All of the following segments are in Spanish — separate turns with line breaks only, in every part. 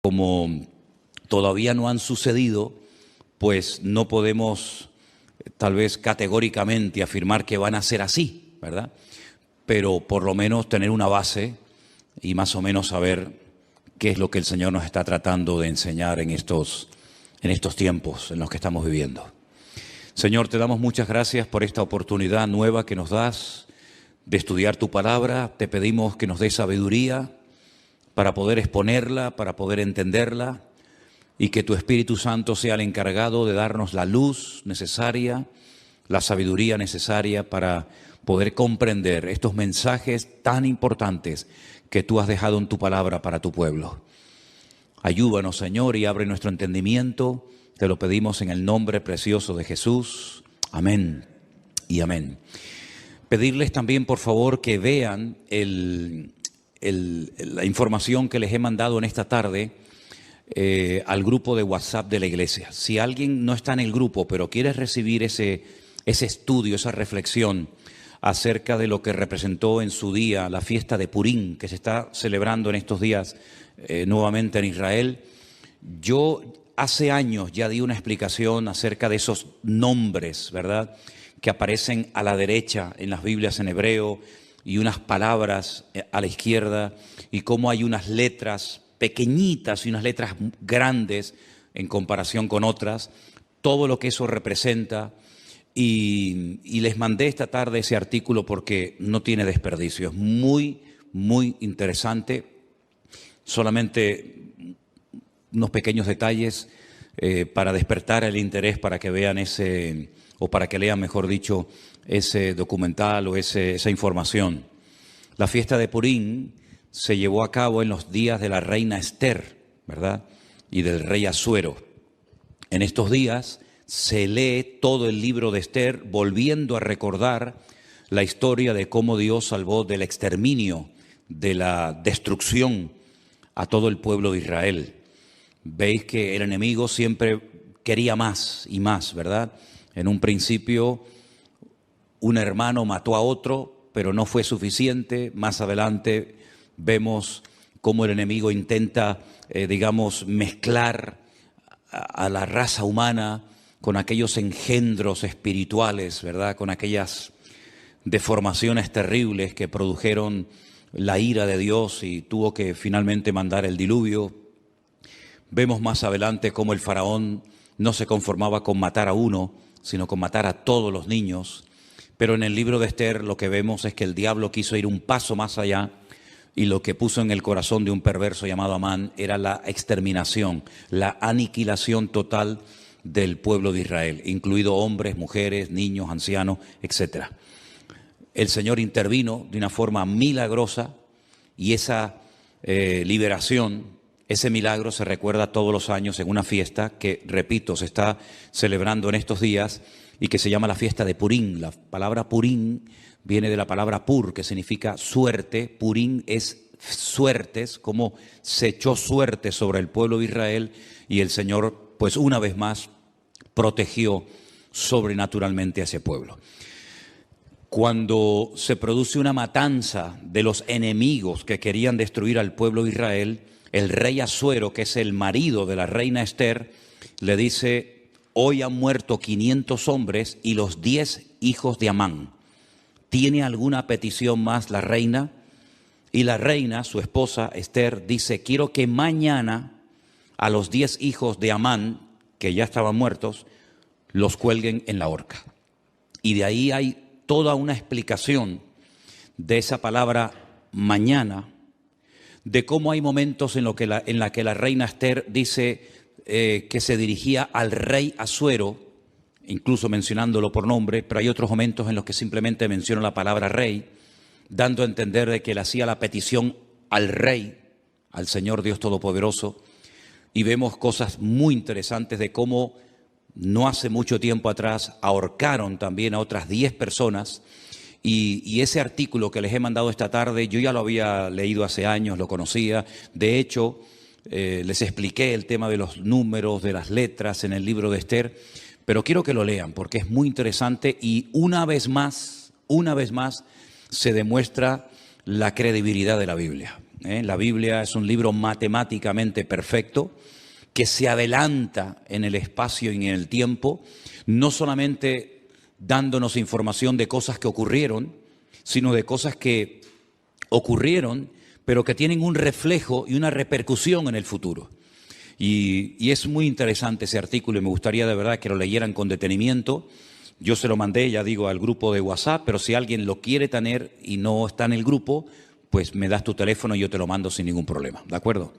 Como todavía no han sucedido, pues no podemos tal vez categóricamente afirmar que van a ser así, ¿verdad? Pero por lo menos tener una base y más o menos saber qué es lo que el Señor nos está tratando de enseñar en estos tiempos en los que estamos viviendo. Señor, te damos muchas gracias por esta oportunidad nueva que nos das de estudiar tu palabra. Te pedimos que nos des sabiduría para poder exponerla, para poder entenderla, y que tu Espíritu Santo sea el encargado de darnos la luz necesaria, la sabiduría necesaria para poder comprender estos mensajes tan importantes que tú has dejado en tu palabra para tu pueblo. Ayúdanos, Señor, y abre nuestro entendimiento. Te lo pedimos en el nombre precioso de Jesús. Amén y amén. Pedirles también, por favor, que vean la información que les he mandado en esta tarde al grupo de WhatsApp de la iglesia. Si alguien no está en el grupo, pero quiere recibir ese estudio, esa reflexión acerca de lo que representó en su día la fiesta de Purim, que se está celebrando en estos días nuevamente en Israel. Yo hace años ya di una explicación acerca de esos nombres, ¿verdad?, que aparecen a la derecha en las Biblias en hebreo y unas palabras a la izquierda, y cómo hay unas letras pequeñitas y unas letras grandes en comparación con otras, todo lo que eso representa. Y les mandé esta tarde ese artículo porque no tiene desperdicio, es muy, muy interesante. Solamente unos pequeños detalles para despertar el interés, para que vean o para que lean, mejor dicho, ese documental o esa información. La fiesta de Purim se llevó a cabo en los días de la reina Esther, ¿verdad?, y del rey Asuero. En estos días se lee todo el libro de Esther, volviendo a recordar la historia de cómo Dios salvó del exterminio, de la destrucción a todo el pueblo de Israel. Veis que el enemigo siempre quería más y más, ¿verdad? En un principio un hermano mató a otro, pero no fue suficiente. Más adelante vemos cómo el enemigo intenta, mezclar a la raza humana con aquellos engendros espirituales, ¿verdad?, con aquellas deformaciones terribles que produjeron la ira de Dios y tuvo que finalmente mandar el diluvio. Vemos más adelante cómo el faraón no se conformaba con matar a uno, sino con matar a todos los niños. Pero en el libro de Esther lo que vemos es que el diablo quiso ir un paso más allá, y lo que puso en el corazón de un perverso llamado Amán era la exterminación, la aniquilación total del pueblo de Israel, incluido hombres, mujeres, niños, ancianos, etc. El Señor intervino de una forma milagrosa, y esa liberación, ese milagro se recuerda todos los años en una fiesta que, repito, se está celebrando en estos días y que se llama la fiesta de Purim. La palabra Purim viene de la palabra pur, que significa suerte. Purim es suertes, como se echó suerte sobre el pueblo de Israel, y el Señor, pues una vez más, protegió sobrenaturalmente a ese pueblo. Cuando se produce una matanza de los enemigos que querían destruir al pueblo de Israel, el rey Asuero, que es el marido de la reina Esther, le dice: hoy han muerto 500 hombres y los 10 hijos de Amán. ¿Tiene alguna petición más la reina? Y la reina, su esposa Esther, dice: quiero que mañana a los 10 hijos de Amán, que ya estaban muertos, los cuelguen en la horca. Y de ahí hay toda una explicación de esa palabra mañana, de cómo hay momentos en la que la reina Esther dice que se dirigía al rey Asuero, incluso mencionándolo por nombre, pero hay otros momentos en los que simplemente menciona la palabra rey, dando a entender de que le hacía la petición al rey, al Señor Dios Todopoderoso. Y vemos cosas muy interesantes de cómo no hace mucho tiempo atrás ahorcaron también a otras 10 personas. Y ese artículo que les he mandado esta tarde, yo ya lo había leído hace años, lo conocía. De hecho, les expliqué el tema de los números, de las letras en el libro de Esther, pero quiero que lo lean porque es muy interesante, y una vez más se demuestra la credibilidad de la Biblia. La Biblia es un libro matemáticamente perfecto que se adelanta en el espacio y en el tiempo, no solamente dándonos información de cosas que ocurrieron, sino de cosas que ocurrieron, pero que tienen un reflejo y una repercusión en el futuro. Y es muy interesante ese artículo y me gustaría de verdad que lo leyeran con detenimiento. Yo se lo mandé, ya digo, al grupo de WhatsApp, pero si alguien lo quiere tener y no está en el grupo, pues me das tu teléfono y yo te lo mando sin ningún problema, ¿de acuerdo?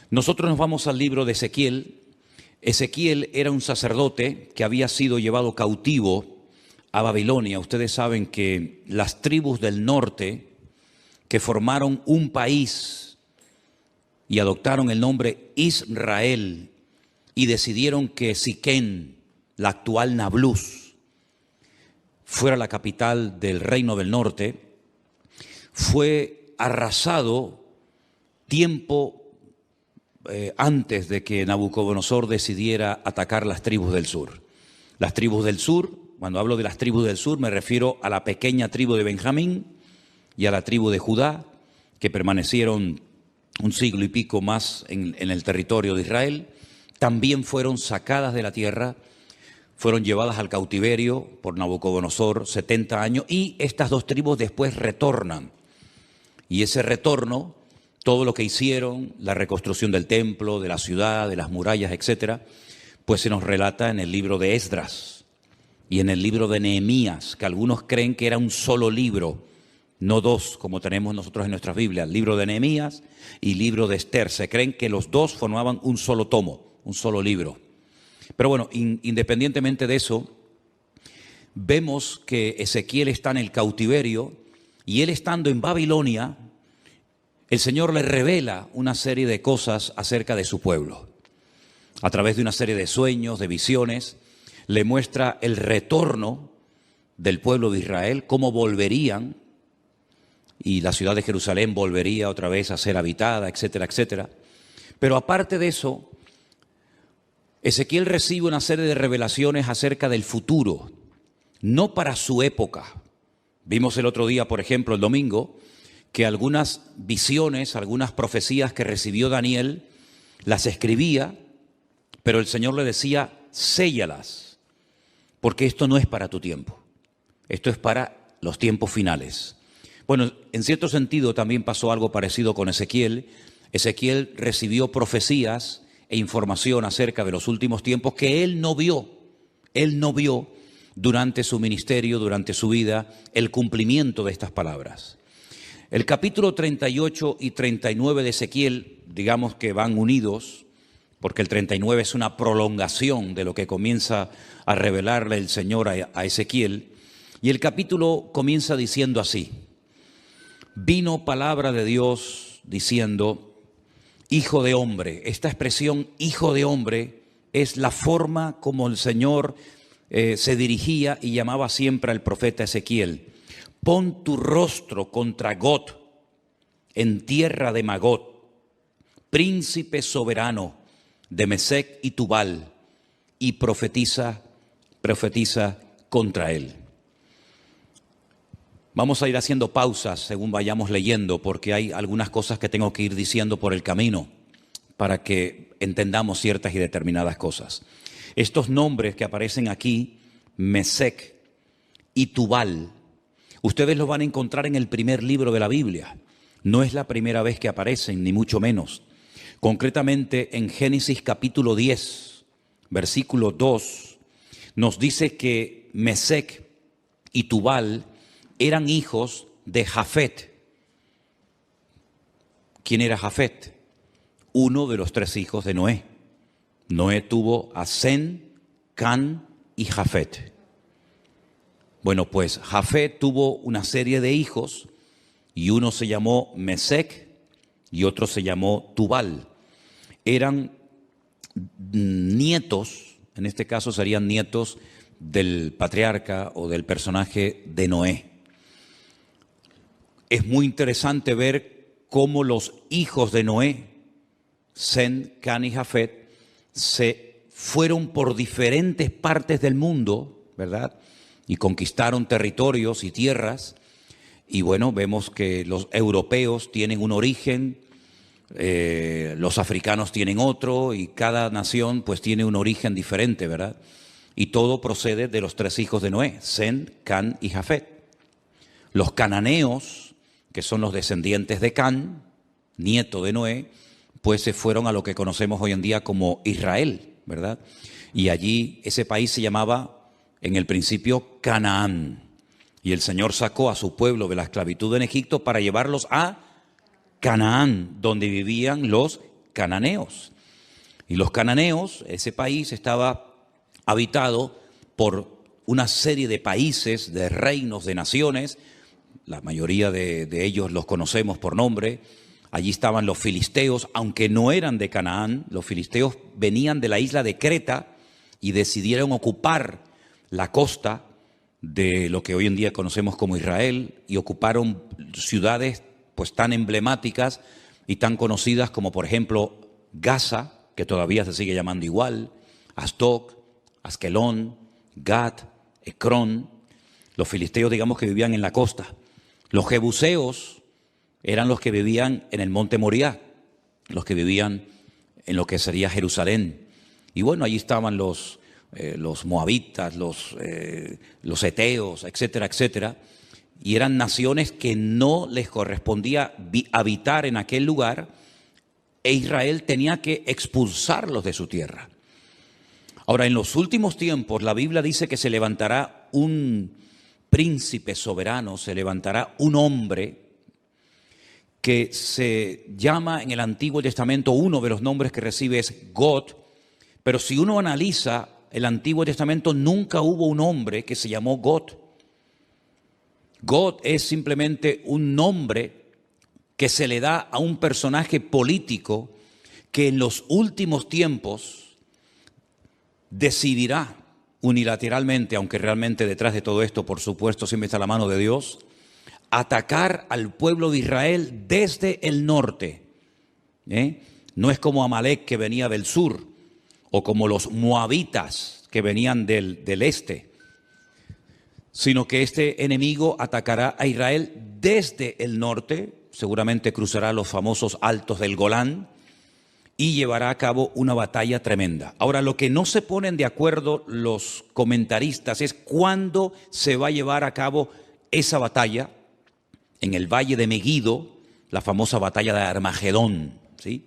Nosotros nos vamos al libro de Ezequiel. Ezequiel era un sacerdote que había sido llevado cautivo a Babilonia. Ustedes saben que las tribus del norte que formaron un país y adoptaron el nombre Israel y decidieron que Siquén, la actual Nablus, fuera la capital del reino del norte, fue arrasado tiempo antes de que Nabucodonosor decidiera atacar las tribus del sur. Las tribus del sur, cuando hablo de las tribus del sur, me refiero a la pequeña tribu de Benjamín y a la tribu de Judá, que permanecieron un siglo y pico más en el territorio de Israel. También fueron sacadas de la tierra, fueron llevadas al cautiverio por Nabucodonosor 70 años, y estas dos tribus después retornan. Y ese retorno, todo lo que hicieron, la reconstrucción del templo, de la ciudad, de las murallas, etcétera, pues se nos relata en el libro de Esdras y en el libro de Nehemías, que algunos creen que era un solo libro, no dos, como tenemos nosotros en nuestras Biblias, libro de Nehemías y libro de Esther. Se creen que los dos formaban un solo tomo, un solo libro. Pero bueno, independientemente de eso, vemos que Ezequiel está en el cautiverio y él estando en Babilonia, el Señor le revela una serie de cosas acerca de su pueblo. A través de una serie de sueños, de visiones, le muestra el retorno del pueblo de Israel, cómo volverían, y la ciudad de Jerusalén volvería otra vez a ser habitada, etcétera, etcétera. Pero aparte de eso, Ezequiel recibe una serie de revelaciones acerca del futuro, no para su época. Vimos el otro día, por ejemplo, el domingo, que algunas visiones, algunas profecías que recibió Daniel, las escribía, pero el Señor le decía, séllalas, porque esto no es para tu tiempo, esto es para los tiempos finales. Bueno, en cierto sentido también pasó algo parecido con Ezequiel. Ezequiel recibió profecías e información acerca de los últimos tiempos que él no vio durante su ministerio, durante su vida, el cumplimiento de estas palabras. El capítulo 38 y 39 de Ezequiel, digamos que van unidos, porque el 39 es una prolongación de lo que comienza a revelarle el Señor a Ezequiel, y el capítulo comienza diciendo así: vino palabra de Dios diciendo, hijo de hombre. Esta expresión, hijo de hombre, es la forma como el Señor se dirigía y llamaba siempre al profeta Ezequiel. Pon tu rostro contra Gog, en tierra de Magog, príncipe soberano de Mesec y Tubal, y profetiza contra él. Vamos a ir haciendo pausas según vayamos leyendo, porque hay algunas cosas que tengo que ir diciendo por el camino para que entendamos ciertas y determinadas cosas. Estos nombres que aparecen aquí, Mesec y Tubal, ustedes los van a encontrar en el primer libro de la Biblia. No es la primera vez que aparecen, ni mucho menos. Concretamente en Génesis capítulo 10, versículo 2, nos dice que Mesec y Tubal eran hijos de Jafet. ¿Quién era Jafet? Uno de los tres hijos de Noé. Noé tuvo a Sem, Can y Jafet. Bueno, pues Jafet tuvo una serie de hijos y uno se llamó Mesec y otro se llamó Tubal. Eran nietos, en este caso serían nietos del patriarca o del personaje de Noé. Es muy interesante ver cómo los hijos de Noé, Sem, Can y Jafet, se fueron por diferentes partes del mundo, ¿verdad? Y conquistaron territorios y tierras, Y bueno, vemos que los europeos tienen un origen, los africanos tienen otro, y cada nación pues tiene un origen diferente, ¿verdad? Y todo procede de los tres hijos de Noé, Sem, Can y Jafet. Los cananeos, que son los descendientes de Can, nieto de Noé, pues se fueron a lo que conocemos hoy en día como Israel, ¿verdad? Y allí ese país se llamaba en el principio Canaán. Y el Señor sacó a su pueblo de la esclavitud en Egipto para llevarlos a Canaán, donde vivían los cananeos. Y los cananeos, ese país estaba habitado por una serie de países, de reinos, de naciones. La mayoría de ellos los conocemos por nombre. Allí estaban los filisteos, aunque no eran de Canaán. Los filisteos venían de la isla de Creta y decidieron ocupar la costa de lo que hoy en día conocemos como Israel, y ocuparon ciudades pues tan emblemáticas y tan conocidas como por ejemplo Gaza, que todavía se sigue llamando igual, Asdod, Askelón, Gat, Ecrón. Los filisteos, digamos, que vivían en la costa. Los jebuseos eran los que vivían en el monte Moriah, los que vivían en lo que sería Jerusalén. Y bueno, allí estaban los moabitas, los eteos, etcétera, etcétera. Y eran naciones que no les correspondía habitar en aquel lugar, e Israel tenía que expulsarlos de su tierra. Ahora, en los últimos tiempos, la Biblia dice que se levantará un príncipe soberano, se levantará un hombre que se llama en el Antiguo Testamento, uno de los nombres que recibe es God, pero si uno analiza el Antiguo Testamento, nunca hubo un hombre que se llamó God. God es simplemente un nombre que se le da a un personaje político que en los últimos tiempos decidirá unilateralmente, aunque realmente detrás de todo esto, por supuesto, siempre está la mano de Dios, atacar al pueblo de Israel desde el norte. No es como Amalek, que venía del sur, o como los moabitas, que venían del este, sino que este enemigo atacará a Israel desde el norte, seguramente cruzará los famosos altos del Golán y llevará a cabo una batalla tremenda. Ahora, lo que no se ponen de acuerdo los comentaristas es cuándo se va a llevar a cabo esa batalla en el valle de Meguido, la famosa batalla de Armagedón, ¿sí?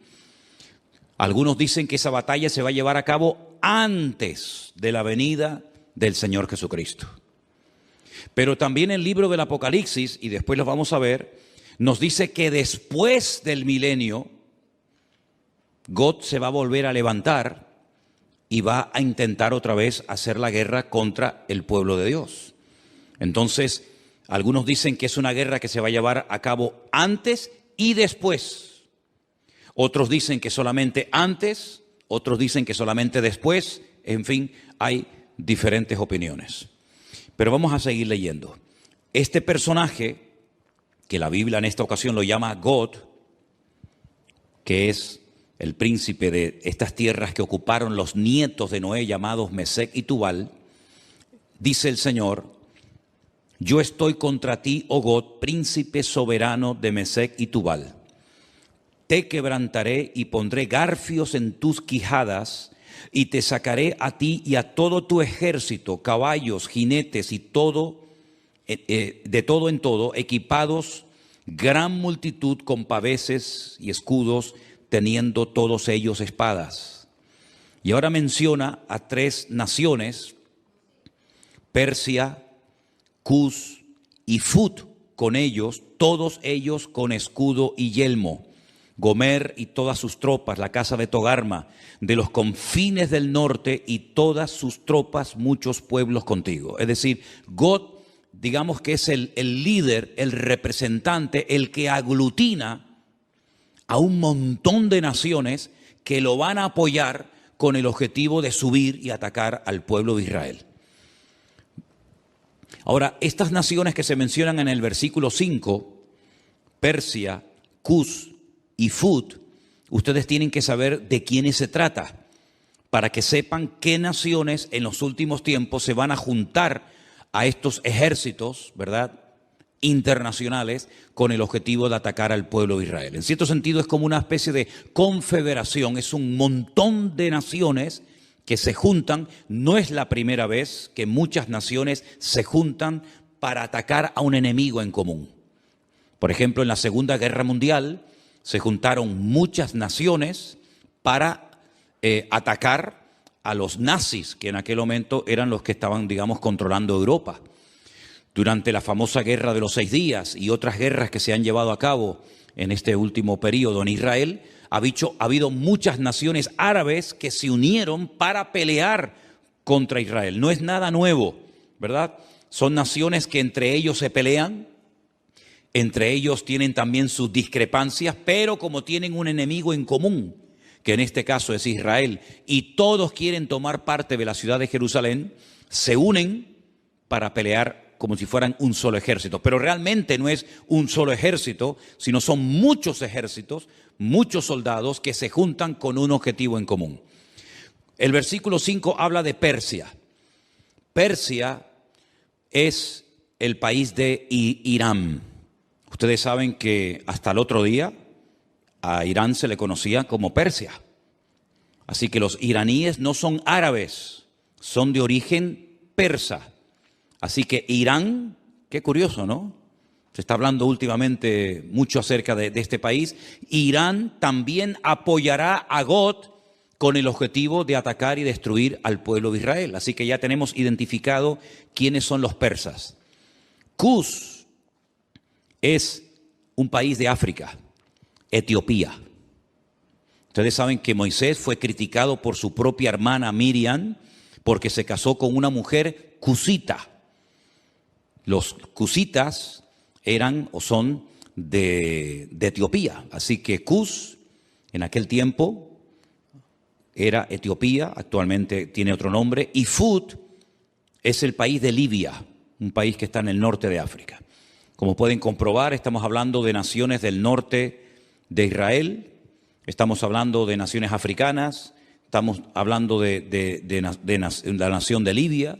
Algunos dicen que esa batalla se va a llevar a cabo antes de la venida del Señor Jesucristo. Pero también el libro del Apocalipsis, y después lo vamos a ver, nos dice que después del milenio, God se va a volver a levantar y va a intentar otra vez hacer la guerra contra el pueblo de Dios. Entonces, algunos dicen que es una guerra que se va a llevar a cabo antes y después. Otros dicen que solamente antes, otros dicen que solamente después. En fin, hay diferentes opiniones. Pero vamos a seguir leyendo. Este personaje, que la Biblia en esta ocasión lo llama God, que es el príncipe de estas tierras que ocuparon los nietos de Noé, llamados Mesec y Tubal, dice el Señor: yo estoy contra ti, oh God, príncipe soberano de Mesec y Tubal. Te quebrantaré y pondré garfios en tus quijadas, y te sacaré a ti y a todo tu ejército, caballos, jinetes y todo, de todo en todo, equipados, gran multitud con paveses y escudos, teniendo todos ellos espadas. Y ahora menciona a tres naciones: Persia, Cus y Fut, con ellos, todos ellos con escudo y yelmo. Gomer y todas sus tropas, la casa de Togarma, de los confines del norte y todas sus tropas, muchos pueblos contigo. Es decir, God, digamos que es el líder, el representante, el que aglutina a un montón de naciones que lo van a apoyar con el objetivo de subir y atacar al pueblo de Israel. Ahora, estas naciones que se mencionan en el versículo 5, Persia, Cus y Fut, ustedes tienen que saber de quiénes se trata, para que sepan qué naciones en los últimos tiempos se van a juntar a estos ejércitos, ¿verdad?, internacionales con el objetivo de atacar al pueblo de Israel. En cierto sentido es como una especie de confederación, es un montón de naciones que se juntan. No es la primera vez que muchas naciones se juntan para atacar a un enemigo en común. Por ejemplo, en la Segunda Guerra Mundial se juntaron muchas naciones para atacar a los nazis, que en aquel momento eran los que estaban, digamos, controlando Europa. Durante la famosa Guerra de los 6 días y otras guerras que se han llevado a cabo en este último periodo en Israel, ha habido muchas naciones árabes que se unieron para pelear contra Israel. No es nada nuevo, ¿verdad? Son naciones que entre ellos se pelean, entre ellos tienen también sus discrepancias, pero como tienen un enemigo en común, que en este caso es Israel, y todos quieren tomar parte de la ciudad de Jerusalén, se unen para pelear como si fueran un solo ejército. Pero realmente no es un solo ejército, sino son muchos ejércitos, muchos soldados que se juntan con un objetivo en común. El versículo 5 habla de Persia. Persia es el país de Irán. Ustedes saben que hasta el otro día a Irán se le conocía como Persia. Así que los iraníes no son árabes, son de origen persa. Así que Irán, qué curioso, ¿no? Se está hablando últimamente mucho acerca de este país. Irán también apoyará a Gog con el objetivo de atacar y destruir al pueblo de Israel. Así que ya tenemos identificado quiénes son los persas. Cus es un país de África, Etiopía. Ustedes saben que Moisés fue criticado por su propia hermana Miriam porque se casó con una mujer cusita. Los cusitas eran o son de Etiopía. Así que Cus en aquel tiempo era Etiopía, actualmente tiene otro nombre. Y Fud es el país de Libia, un país que está en el norte de África. Como pueden comprobar, estamos hablando de naciones del norte de Israel, estamos hablando de naciones africanas, estamos hablando de la nación de Libia.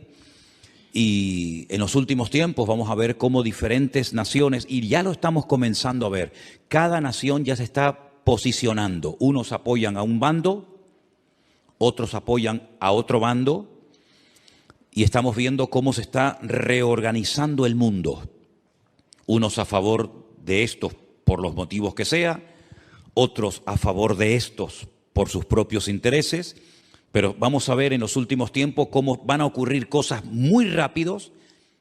Y en los últimos tiempos vamos a ver cómo diferentes naciones, y ya lo estamos comenzando a ver, cada nación ya se está posicionando. Unos apoyan a un bando, otros apoyan a otro bando, y estamos viendo cómo se está reorganizando el mundo. Unos a favor de estos por los motivos que sea, otros a favor de estos por sus propios intereses. Pero vamos a ver en los últimos tiempos cómo van a ocurrir cosas muy rápidos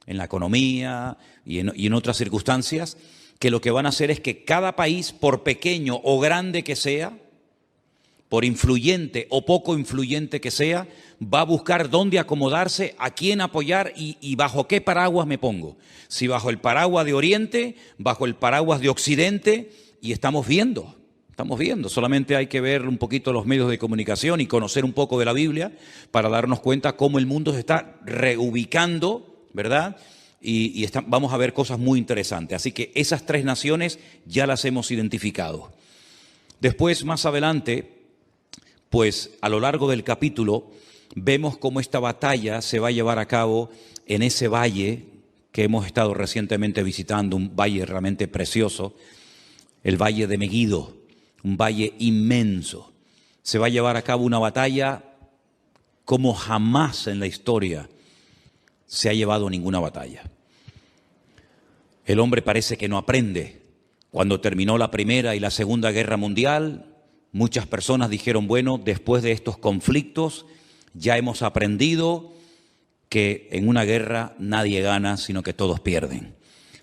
en la economía y en otras circunstancias, que lo que van a hacer es que cada país, por pequeño o grande que sea, por influyente o poco influyente que sea, va a buscar dónde acomodarse, a quién apoyar y bajo qué paraguas me pongo. Si bajo el paraguas de Oriente, bajo el paraguas de Occidente, y estamos viendo, solamente hay que ver un poquito los medios de comunicación y conocer un poco de la Biblia para darnos cuenta cómo el mundo se está reubicando, ¿verdad? Y vamos a ver cosas muy interesantes. Así que esas 3 naciones ya las hemos identificado. Después, más adelante, pues a lo largo del capítulo, vemos cómo esta batalla se va a llevar a cabo en ese valle que hemos estado recientemente visitando, un valle realmente precioso, el valle de Megiddo, un valle inmenso. Se va a llevar a cabo una batalla como jamás en la historia se ha llevado ninguna batalla. El hombre parece que no aprende. Cuando terminó la Primera y la Segunda Guerra Mundial, muchas personas dijeron, bueno, después de estos conflictos ya hemos aprendido que en una guerra nadie gana, sino que todos pierden.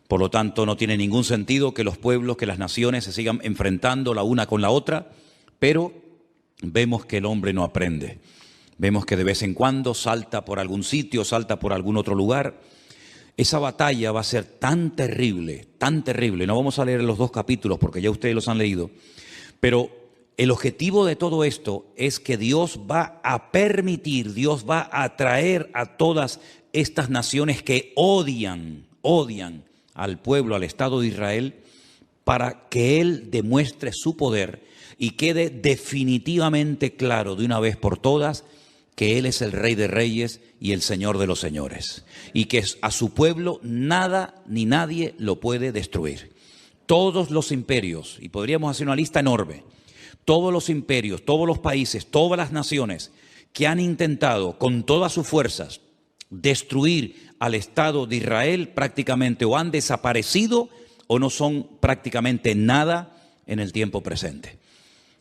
Por lo tanto, no tiene ningún sentido que los pueblos, que las naciones se sigan enfrentando la una con la otra, pero vemos que el hombre no aprende. Vemos que de vez en cuando salta por algún sitio, salta por algún otro lugar. Esa batalla va a ser tan terrible, tan terrible. No vamos a leer los 2 capítulos porque ya ustedes los han leído, pero el objetivo de todo esto es que Dios va a permitir, Dios va a atraer a todas estas naciones que odian al pueblo, al Estado de Israel, para que Él demuestre su poder y quede definitivamente claro de una vez por todas que Él es el Rey de Reyes y el Señor de los Señores, y que a su pueblo nada ni nadie lo puede destruir. Todos los imperios, y podríamos hacer una lista enorme, todos los imperios, todos los países, todas las naciones que han intentado con todas sus fuerzas destruir al Estado de Israel prácticamente o han desaparecido o no son prácticamente nada en el tiempo presente.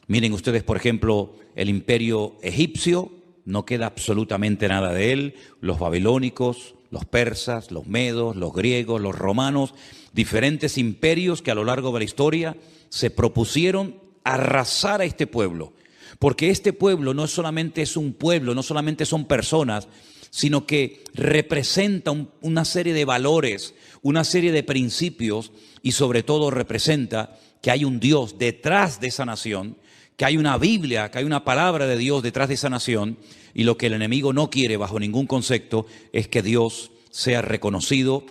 Miren ustedes, por ejemplo, el imperio egipcio, no queda absolutamente nada de él, los babilónicos, los persas, los medos, los griegos, los romanos, diferentes imperios que a lo largo de la historia se propusieron arrasar a este pueblo, porque este pueblo no solamente es un pueblo, no solamente son personas, sino que representa una serie de valores, una serie de principios y sobre todo representa que hay un Dios detrás de esa nación, que hay una Biblia, que hay una palabra de Dios detrás de esa nación, y lo que el enemigo no quiere bajo ningún concepto es que Dios sea reconocido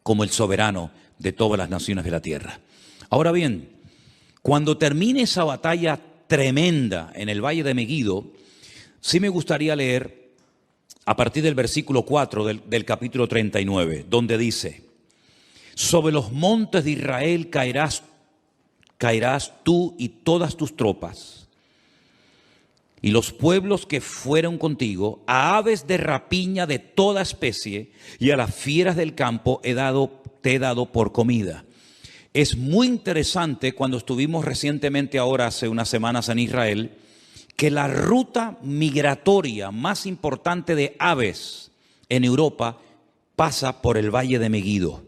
como el soberano de todas las naciones de la tierra. Ahora bien, cuando termine esa batalla tremenda en el Valle de Meguido, sí me gustaría leer a partir del versículo 4 del capítulo 39, donde dice: sobre los montes de Israel caerás tú y todas tus tropas, y los pueblos que fueron contigo, a aves de rapiña de toda especie, y a las fieras del campo te he dado por comida. Es muy interesante cuando estuvimos recientemente ahora, hace unas semanas en Israel, que la ruta migratoria más importante de aves en Europa pasa por el Valle de Meguido.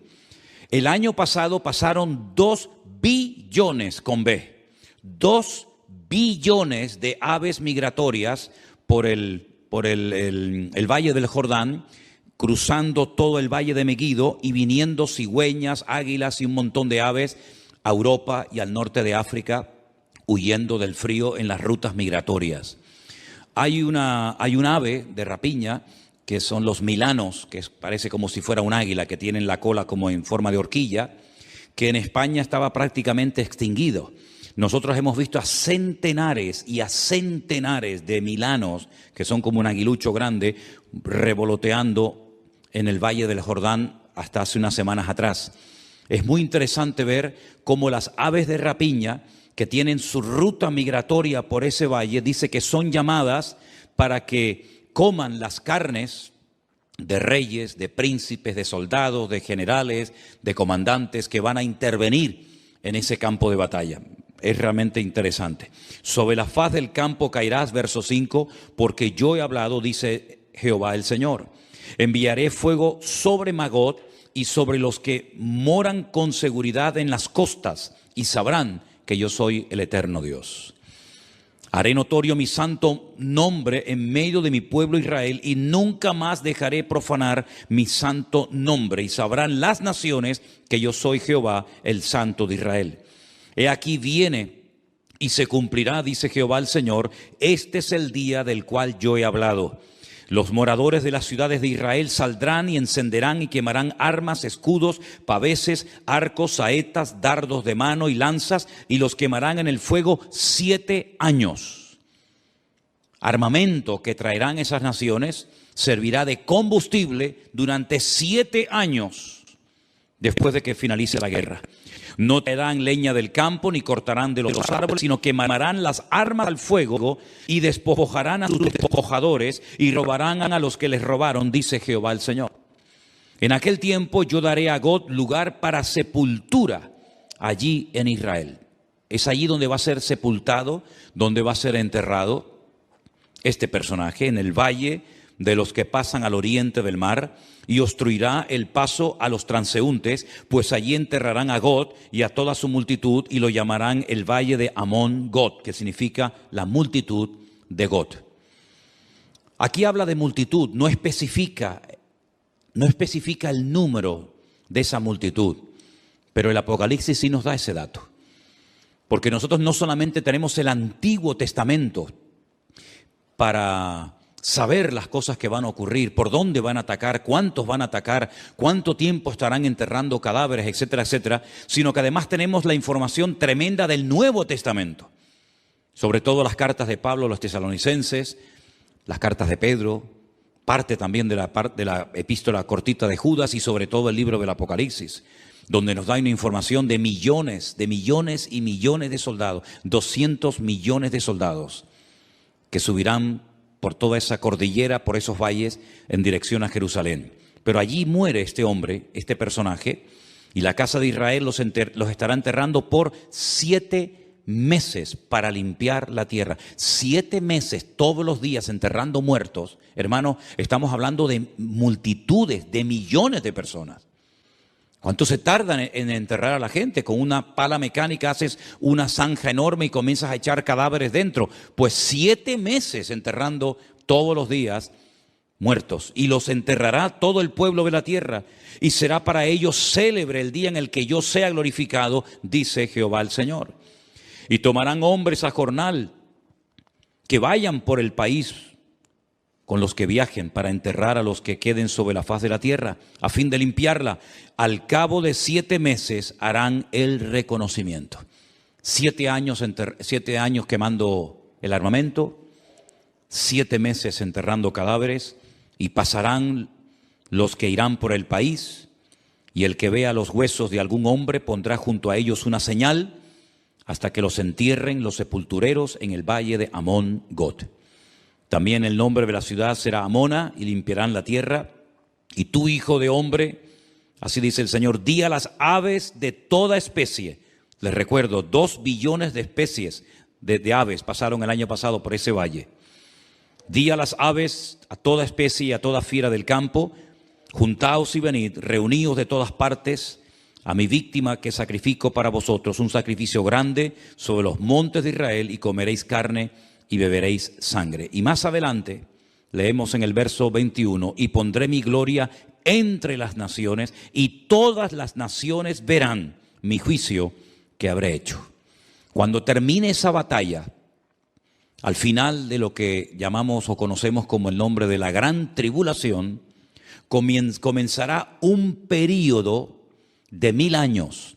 El año pasado pasaron 2 billones con B, 2 billones de aves migratorias por el Valle del Jordán, cruzando todo el Valle de Meguido y viniendo cigüeñas, águilas y un montón de aves a Europa y al norte de África, huyendo del frío en las rutas migratorias. Hay un ave de rapiña que son los milanos, que parece como si fuera un águila, que tienen la cola como en forma de horquilla, que en España estaba prácticamente extinguido. Nosotros hemos visto a centenares y a centenares de milanos, que son como un aguilucho grande, revoloteando en el Valle del Jordán hasta hace unas semanas atrás. Es muy interesante ver cómo las aves de rapiña, que tienen su ruta migratoria por ese valle, dice que son llamadas para que coman las carnes de reyes, de príncipes, de soldados, de generales, de comandantes que van a intervenir en ese campo de batalla. Es realmente interesante. Sobre la faz del campo caerás, verso 5, porque yo he hablado, dice Jehová el Señor. Enviaré fuego sobre Magog y sobre los que moran con seguridad en las costas, y sabrán que yo soy el eterno Dios. Haré notorio mi santo nombre en medio de mi pueblo Israel, y nunca más dejaré profanar mi santo nombre, y sabrán las naciones que yo soy Jehová, el Santo de Israel. He aquí viene y se cumplirá, dice Jehová el Señor, este es el día del cual yo he hablado. Los moradores de las ciudades de Israel saldrán y encenderán y quemarán armas, escudos, paveses, arcos, saetas, dardos de mano y lanzas, y los quemarán en el fuego 7 años. Armamento que traerán esas naciones servirá de combustible durante 7 años después de que finalice la guerra. No traerán leña del campo ni cortarán de los árboles, sino quemarán las armas al fuego y despojarán a sus despojadores y robarán a los que les robaron, dice Jehová el Señor. En aquel tiempo yo daré a Gog lugar para sepultura allí en Israel. Es allí donde va a ser sepultado, donde va a ser enterrado este personaje, en el valle de los que pasan al oriente del mar, y obstruirá el paso a los transeúntes, pues allí enterrarán a Gog y a toda su multitud, y lo llamarán el valle de Amón Gog, que significa la multitud de Gog. Aquí habla de multitud, no especifica el número de esa multitud, pero el Apocalipsis sí nos da ese dato, porque nosotros no solamente tenemos el Antiguo Testamento para saber las cosas que van a ocurrir, por dónde van a atacar, cuántos van a atacar, cuánto tiempo estarán enterrando cadáveres, etcétera, etcétera, sino que además tenemos la información tremenda del Nuevo Testamento, sobre todo las cartas de Pablo a los tesalonicenses, las cartas de Pedro, parte también de la epístola cortita de Judas y sobre todo el libro del Apocalipsis, donde nos da una información de millones y millones de soldados, 200 millones de soldados que subirán por toda esa cordillera, por esos valles, en dirección a Jerusalén. Pero allí muere este hombre, este personaje, y la casa de Israel los estará enterrando por 7 meses para limpiar la tierra. 7 meses todos los días enterrando muertos. Hermano, estamos hablando de multitudes, de millones de personas. ¿Cuánto se tarda en enterrar a la gente? Con una pala mecánica haces una zanja enorme y comienzas a echar cadáveres dentro. Pues 7 meses enterrando todos los días muertos. Y los enterrará todo el pueblo de la tierra. Y será para ellos célebre el día en el que yo sea glorificado, dice Jehová el Señor. Y tomarán hombres a jornal que vayan por el país con los que viajen para enterrar a los que queden sobre la faz de la tierra, a fin de limpiarla. Al cabo de 7 meses harán el reconocimiento. 7 años quemando el armamento, 7 meses enterrando cadáveres, y pasarán los que irán por el país, y el que vea los huesos de algún hombre pondrá junto a ellos una señal, hasta que los entierren los sepultureros en el valle de Amón-Gad. También el nombre de la ciudad será Amona, y limpiarán la tierra. Y tú, hijo de hombre, así dice el Señor, di a las aves de toda especie. Les recuerdo, 2 billones de especies de aves pasaron el año pasado por ese valle. Di a las aves, a toda especie y a toda fiera del campo, juntaos y venid, reuníos de todas partes, a mi víctima que sacrifico para vosotros, un sacrificio grande sobre los montes de Israel, y comeréis carne y beberéis sangre. Y más adelante leemos en el verso 21, y pondré mi gloria entre las naciones, y todas las naciones verán mi juicio que habré hecho. Cuando termine esa batalla, al final de lo que llamamos o conocemos como el nombre de la gran tribulación, comenzará un período de 1000 años,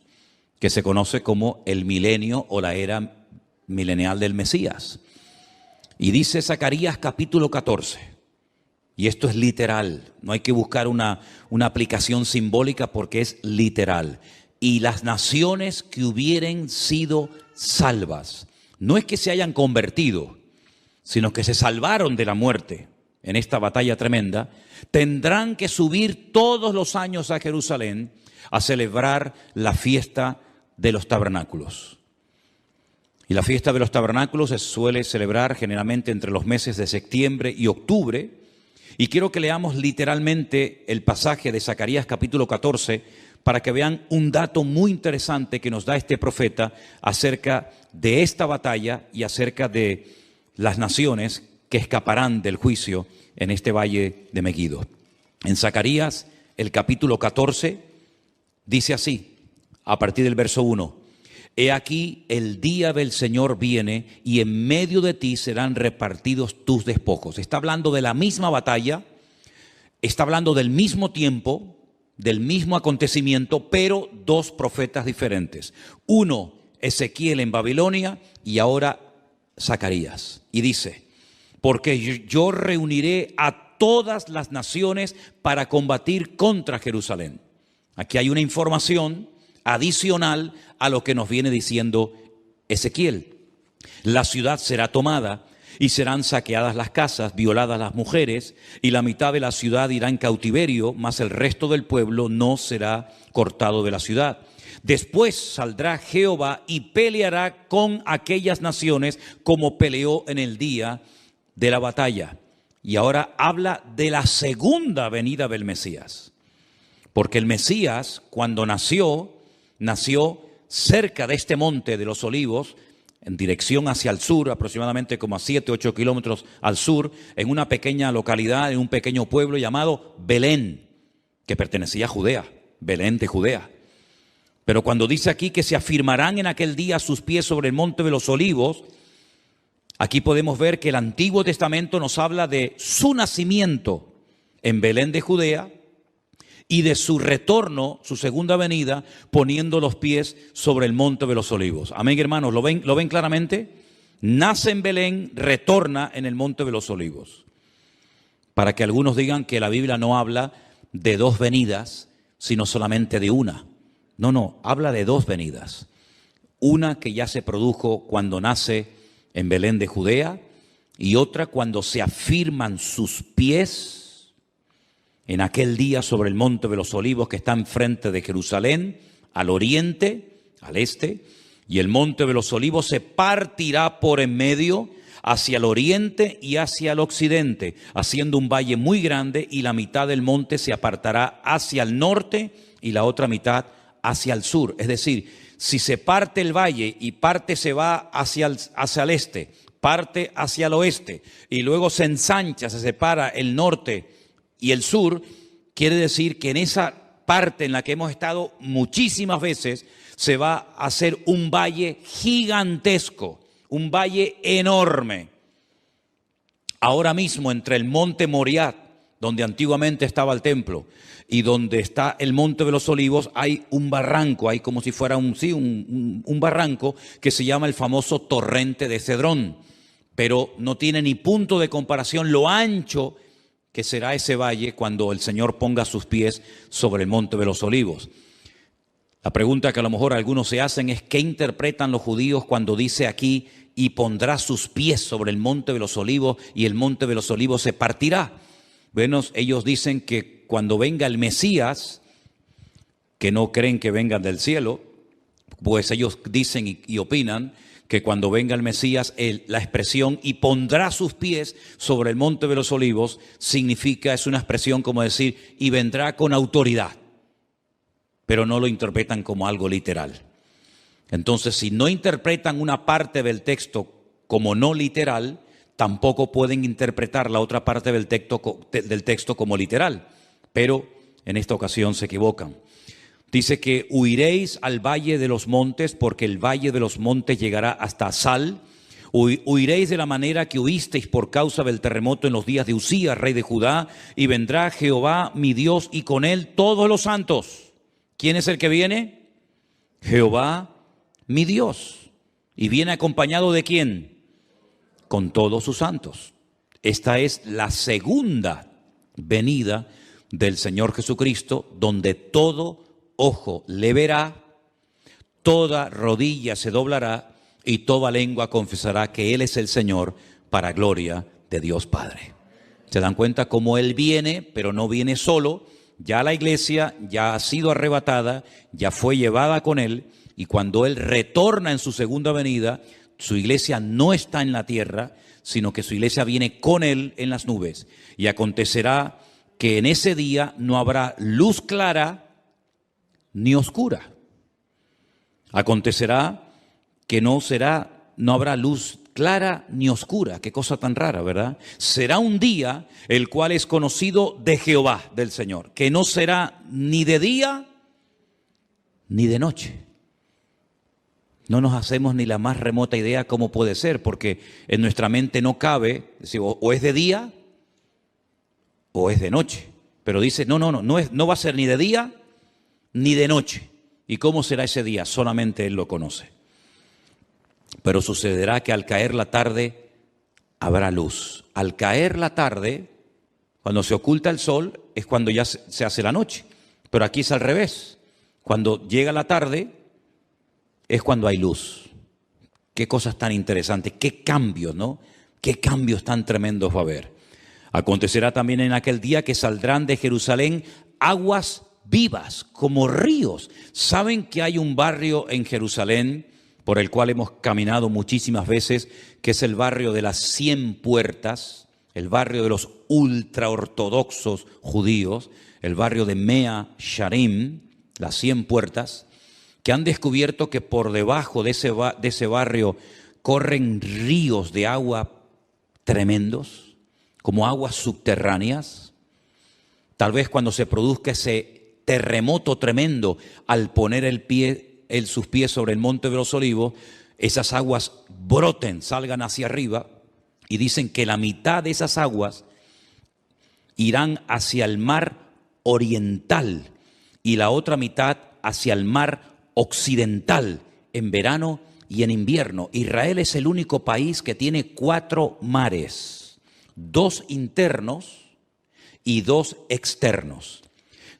que se conoce como el milenio o la era milenial del Mesías. Y dice Zacarías capítulo 14, y esto es literal, no hay que buscar una aplicación simbólica porque es literal. Y las naciones que hubieren sido salvas, no es que se hayan convertido, sino que se salvaron de la muerte en esta batalla tremenda, tendrán que subir todos los años a Jerusalén a celebrar la fiesta de los tabernáculos. Y la fiesta de los tabernáculos se suele celebrar generalmente entre los meses de septiembre y octubre. Y quiero que leamos literalmente el pasaje de Zacarías capítulo 14 para que vean un dato muy interesante que nos da este profeta acerca de esta batalla y acerca de las naciones que escaparán del juicio en este valle de Megiddo. En Zacarías, el capítulo 14, dice así, a partir del verso 1, he aquí el día del Señor viene y en medio de ti serán repartidos tus despojos. Está hablando de la misma batalla, está hablando del mismo tiempo, del mismo acontecimiento, pero 2 profetas diferentes. Uno, Ezequiel en Babilonia, y ahora Zacarías. Y dice, porque yo reuniré a todas las naciones para combatir contra Jerusalén. Aquí hay una información adicional a lo que nos viene diciendo Ezequiel. La ciudad será tomada y serán saqueadas las casas, violadas las mujeres, y la mitad de la ciudad irá en cautiverio, mas el resto del pueblo no será cortado de la ciudad. Después saldrá Jehová y peleará con aquellas naciones como peleó en el día de la batalla. Y ahora habla de la segunda venida del Mesías. Porque el Mesías, cuando nació cerca de este monte de los Olivos, en dirección hacia el sur, aproximadamente como a 7, 8 kilómetros al sur, en una pequeña localidad, en un pequeño pueblo llamado Belén, que pertenecía a Judea, Belén de Judea. Pero cuando dice aquí que se afirmarán en aquel día sus pies sobre el monte de los Olivos, aquí podemos ver que el Antiguo Testamento nos habla de su nacimiento en Belén de Judea y de su retorno, su segunda venida, poniendo los pies sobre el monte de los Olivos. Amén, hermanos, ¿lo ven claramente? Nace en Belén, retorna en el monte de los Olivos. para que algunos digan que la Biblia no habla de dos venidas, sino solamente de una. No, habla de dos venidas. Una que ya se produjo cuando nace en Belén de Judea, y otra cuando se afirman sus pies en aquel día sobre el monte de los olivos que está enfrente de Jerusalén, al oriente, al este, y el monte de los olivos se partirá por en medio hacia el oriente y hacia el occidente, haciendo un valle muy grande, y la mitad del monte se apartará hacia el norte y la otra mitad hacia el sur. Es decir, si se parte el valle y parte se va hacia el este, parte hacia el oeste y luego se ensancha, se separa el norte y el sur, quiere decir que en esa parte en la que hemos estado muchísimas veces se va a hacer un valle gigantesco, un valle enorme. Ahora mismo entre el monte Moriah, donde antiguamente estaba el templo, y donde está el monte de los olivos, hay un barranco, hay como si fuera un barranco que se llama el famoso torrente de Cedrón, pero no tiene ni punto de comparación lo ancho que será ese valle cuando el Señor ponga sus pies sobre el monte de los olivos. La pregunta que a lo mejor algunos se hacen es: ¿qué interpretan los judíos cuando dice aquí y pondrá sus pies sobre el monte de los olivos y el monte de los olivos se partirá? Bueno, ellos dicen que cuando venga el Mesías, que no creen que vengan del cielo, pues ellos dicen y opinan que cuando venga el Mesías, la expresión "y pondrá sus pies sobre el monte de los olivos" significa, es una expresión como decir "y vendrá con autoridad", pero no lo interpretan como algo literal. Entonces, si no interpretan una parte del texto como no literal, tampoco pueden interpretar la otra parte del texto como literal, pero en esta ocasión se equivocan. Dice que huiréis al valle de los montes, porque el valle de los montes llegará hasta Sal. Huiréis de la manera que huisteis por causa del terremoto en los días de Usías, rey de Judá, y vendrá Jehová mi Dios y con él todos los santos. ¿Quién es el que viene? Jehová mi Dios. ¿Y viene acompañado de quién? Con todos sus santos. Esta es la segunda venida del Señor Jesucristo, donde todo ojo le verá, toda rodilla se doblará y toda lengua confesará que Él es el Señor, para gloria de Dios Padre. ¿Se dan cuenta cómo Él viene, pero no viene solo? Ya la iglesia ya ha sido arrebatada, ya fue llevada con Él, y cuando Él retorna en su segunda venida, su iglesia no está en la tierra, sino que su iglesia viene con Él en las nubes. Y acontecerá que en ese día no habrá luz clara ni oscura. Acontecerá que no habrá luz clara ni oscura. Qué cosa tan rara, ¿verdad? Será un día el cual es conocido de Jehová, del Señor, que no será ni de día ni de noche. No nos hacemos ni la más remota idea cómo puede ser, porque en nuestra mente no cabe, o es de día o es de noche. Pero dice, no va a ser ni de día ni de noche. ¿Y cómo será ese día? Solamente Él lo conoce. Pero sucederá que al caer la tarde habrá luz. Al caer la tarde, cuando se oculta el sol, es cuando ya se hace la noche. Pero aquí es al revés. Cuando llega la tarde, es cuando hay luz. Qué cosas tan interesantes, qué cambios, ¿no? Qué cambios tan tremendos va a haber. Acontecerá también en aquel día que saldrán de Jerusalén aguas vivas como ríos. ¿Saben que hay un barrio en Jerusalén por el cual hemos caminado muchísimas veces, que es el barrio de las 100 puertas, el barrio de los ultraortodoxos judíos, el barrio de Mea Sharim, las 100 puertas, que han descubierto que por debajo de ese barrio corren ríos de agua tremendos, como aguas subterráneas? Tal vez cuando se produzca ese terremoto tremendo, al poner sus pies sobre el monte de los olivos, esas aguas broten, salgan hacia arriba, y dicen que la mitad de esas aguas irán hacia el mar oriental y la otra mitad hacia el mar occidental, en verano y en invierno. Israel es el único país que tiene 4 mares, 2 internos y 2 externos.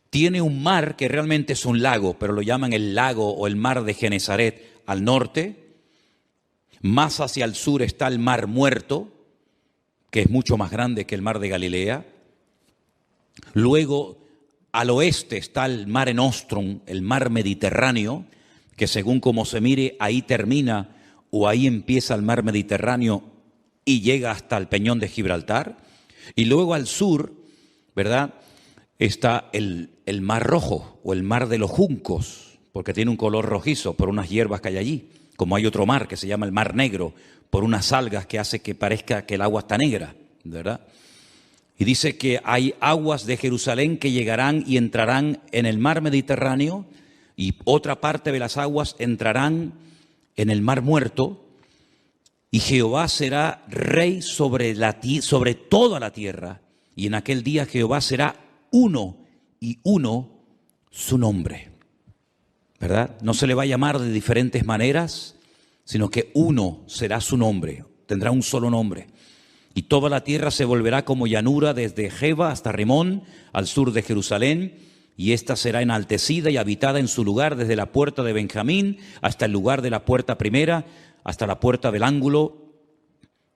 Tiene un mar que realmente es un lago, pero lo llaman el lago o el mar de Genesaret al norte. Más hacia el sur está el mar Muerto, que es mucho más grande que el mar de Galilea. Luego, al oeste está el Mare Nostrum, el mar Mediterráneo, que según como se mire, ahí termina o ahí empieza el mar Mediterráneo y llega hasta el Peñón de Gibraltar. Y luego al sur, ¿verdad?, está el Mar Rojo o el Mar de los Juncos, porque tiene un color rojizo por unas hierbas que hay allí. Como hay otro mar que se llama el Mar Negro, por unas algas que hace que parezca que el agua está negra, ¿verdad? Y dice que hay aguas de Jerusalén que llegarán y entrarán en el mar Mediterráneo, y otra parte de las aguas entrarán en el Mar Muerto, y Jehová será rey sobre toda la tierra, y en aquel día Jehová será uno, y uno su nombre, ¿verdad? No se le va a llamar de diferentes maneras, sino que uno será su nombre, tendrá un solo nombre. Y toda la tierra se volverá como llanura desde Jeba hasta Rimón, al sur de Jerusalén, y ésta será enaltecida y habitada en su lugar desde la puerta de Benjamín hasta el lugar de la puerta primera, hasta la puerta del ángulo,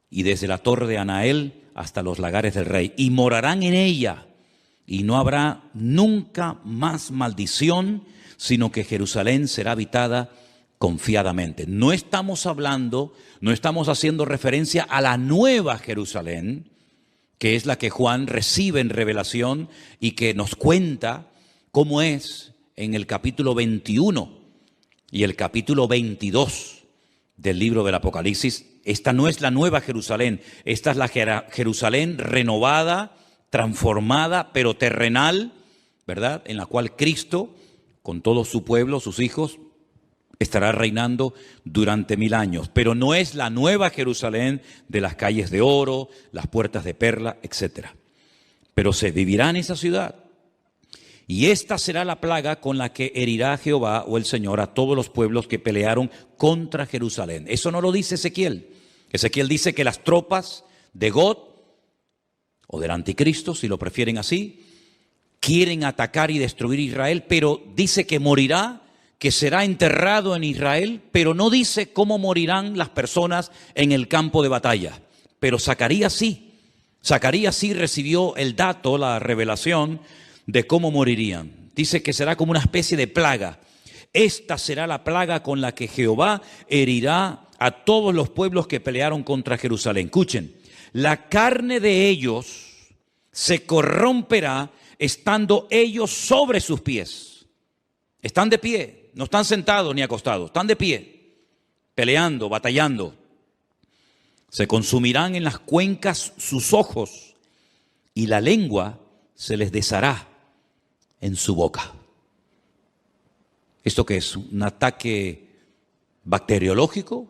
y desde la torre de Anael hasta los lagares del rey. Y morarán en ella, y no habrá nunca más maldición, sino que Jerusalén será habitada confiadamente. No estamos haciendo referencia a la nueva Jerusalén, que es la que Juan recibe en revelación y que nos cuenta cómo es en el capítulo 21 y el capítulo 22 del libro del Apocalipsis. Esta no es la nueva Jerusalén, esta es la Jerusalén renovada, transformada, pero terrenal, ¿verdad?, en la cual Cristo, con todo su pueblo, sus hijos, estará reinando durante 1000 años. Pero no es la nueva Jerusalén de las calles de oro, las puertas de perla, etc. Pero se vivirá en esa ciudad. Y esta será la plaga con la que herirá Jehová o el Señor a todos los pueblos que pelearon contra Jerusalén. Eso no lo dice Ezequiel. Ezequiel dice que las tropas de Gog, o del anticristo, si lo prefieren así, quieren atacar y destruir Israel, pero dice que morirá, que será enterrado en Israel, pero no dice cómo morirán las personas en el campo de batalla. Pero Zacarías sí recibió el dato, la revelación de cómo morirían. Dice que será como una especie de plaga. Esta será la plaga con la que Jehová herirá a todos los pueblos que pelearon contra Jerusalén. Escuchen, la carne de ellos se corromperá estando ellos sobre sus pies. Están de pie, no están sentados ni acostados, están de pie, peleando, batallando. Se consumirán en las cuencas sus ojos y la lengua se les deshará en su boca. ¿Esto qué es? ¿Un ataque bacteriológico?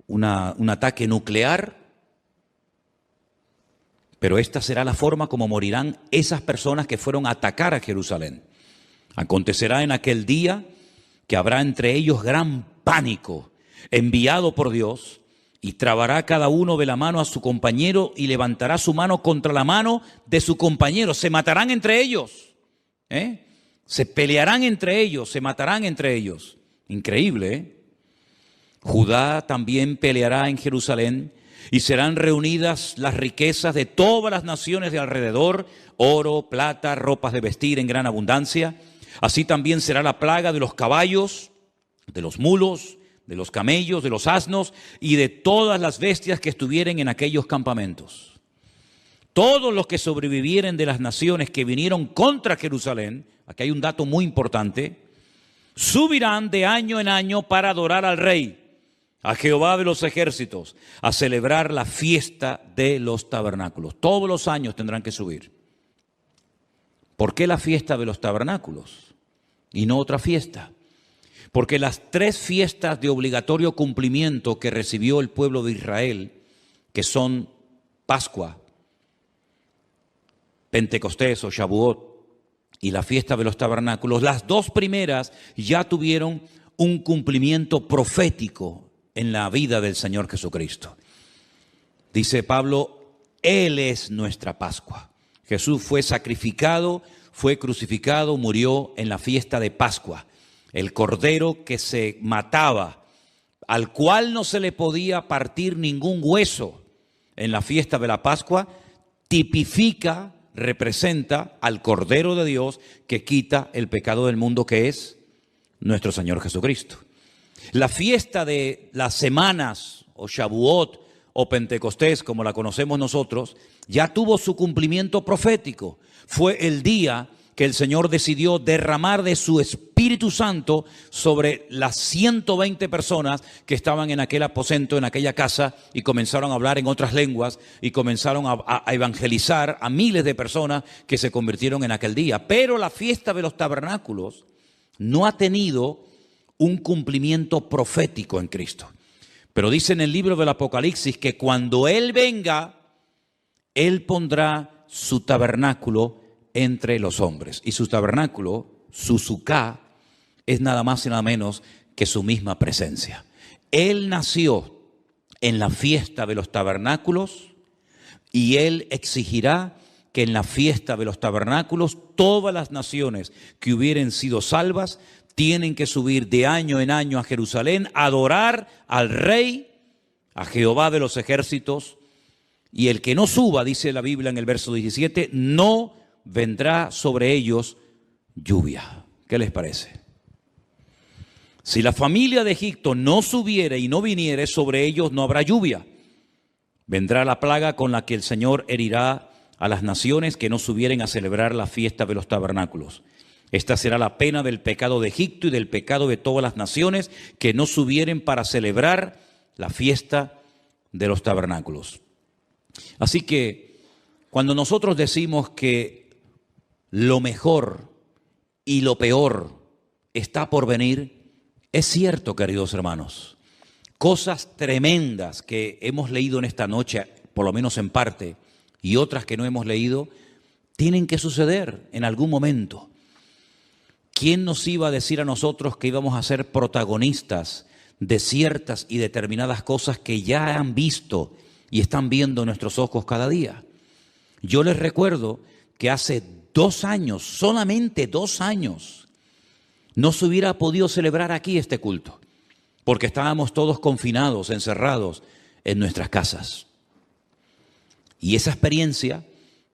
¿Un ataque nuclear? Pero esta será la forma como morirán esas personas que fueron a atacar a Jerusalén. Acontecerá en aquel día que habrá entre ellos gran pánico enviado por Dios, y trabará cada uno de la mano a su compañero y levantará su mano contra la mano de su compañero. Se matarán entre ellos, se pelearán entre ellos, se matarán entre ellos. Increíble, ¿eh? Judá también peleará en Jerusalén, y serán reunidas las riquezas de todas las naciones de alrededor, oro, plata, ropas de vestir en gran abundancia. Así también será la plaga de los caballos, de los mulos, de los camellos, de los asnos y de todas las bestias que estuvieren en aquellos campamentos. Todos los que sobrevivieren de las naciones que vinieron contra Jerusalén, aquí hay un dato muy importante, subirán de año en año para adorar al Rey, a Jehová de los ejércitos, a celebrar la fiesta de los tabernáculos. Todos los años tendrán que subir. ¿Por qué la fiesta de los tabernáculos y no otra fiesta? Porque las 3 fiestas de obligatorio cumplimiento que recibió el pueblo de Israel, que son Pascua, Pentecostés o Shavuot y la fiesta de los tabernáculos, las 2 primeras ya tuvieron un cumplimiento profético en la vida del Señor Jesucristo. Dice Pablo, Él es nuestra Pascua. Jesús fue sacrificado, fue crucificado, murió en la fiesta de Pascua. El cordero que se mataba, al cual no se le podía partir ningún hueso en la fiesta de la Pascua, tipifica, representa al Cordero de Dios que quita el pecado del mundo, que es nuestro Señor Jesucristo. La fiesta de las semanas, o Shavuot, o Pentecostés, como la conocemos nosotros, ya tuvo su cumplimiento profético. Fue el día que el Señor decidió derramar de su Espíritu Santo sobre las 120 personas que estaban en aquel aposento, en aquella casa, y comenzaron a hablar en otras lenguas y comenzaron a evangelizar a miles de personas que se convirtieron en aquel día. Pero la fiesta de los tabernáculos no ha tenido un cumplimiento profético en Cristo. Pero dice en el libro del Apocalipsis que cuando Él venga, Él pondrá su tabernáculo entre los hombres. Y su tabernáculo, su suká, es nada más y nada menos que su misma presencia. Él nació en la fiesta de los tabernáculos y Él exigirá que en la fiesta de los tabernáculos todas las naciones que hubieren sido salvas tienen que subir de año en año a Jerusalén, a adorar al Rey, a Jehová de los ejércitos. Y el que no suba, dice la Biblia en el verso 17, no vendrá sobre ellos lluvia. ¿Qué les parece? Si la familia de Egipto no subiere y no viniere, sobre ellos no habrá lluvia. Vendrá la plaga con la que el Señor herirá a las naciones que no subieren a celebrar la fiesta de los tabernáculos. Esta será la pena del pecado de Egipto y del pecado de todas las naciones que no subieren para celebrar la fiesta de los tabernáculos. Así que cuando nosotros decimos que lo mejor y lo peor está por venir, es cierto, queridos hermanos. Cosas tremendas que hemos leído en esta noche, por lo menos en parte, y otras que no hemos leído, tienen que suceder en algún momento. ¿Quién nos iba a decir a nosotros que íbamos a ser protagonistas de ciertas y determinadas cosas que ya han visto y están viendo nuestros ojos cada día? Yo les recuerdo que hace 2 años, solamente 2 años, no se hubiera podido celebrar aquí este culto, porque estábamos todos confinados, encerrados en nuestras casas. Y esa experiencia,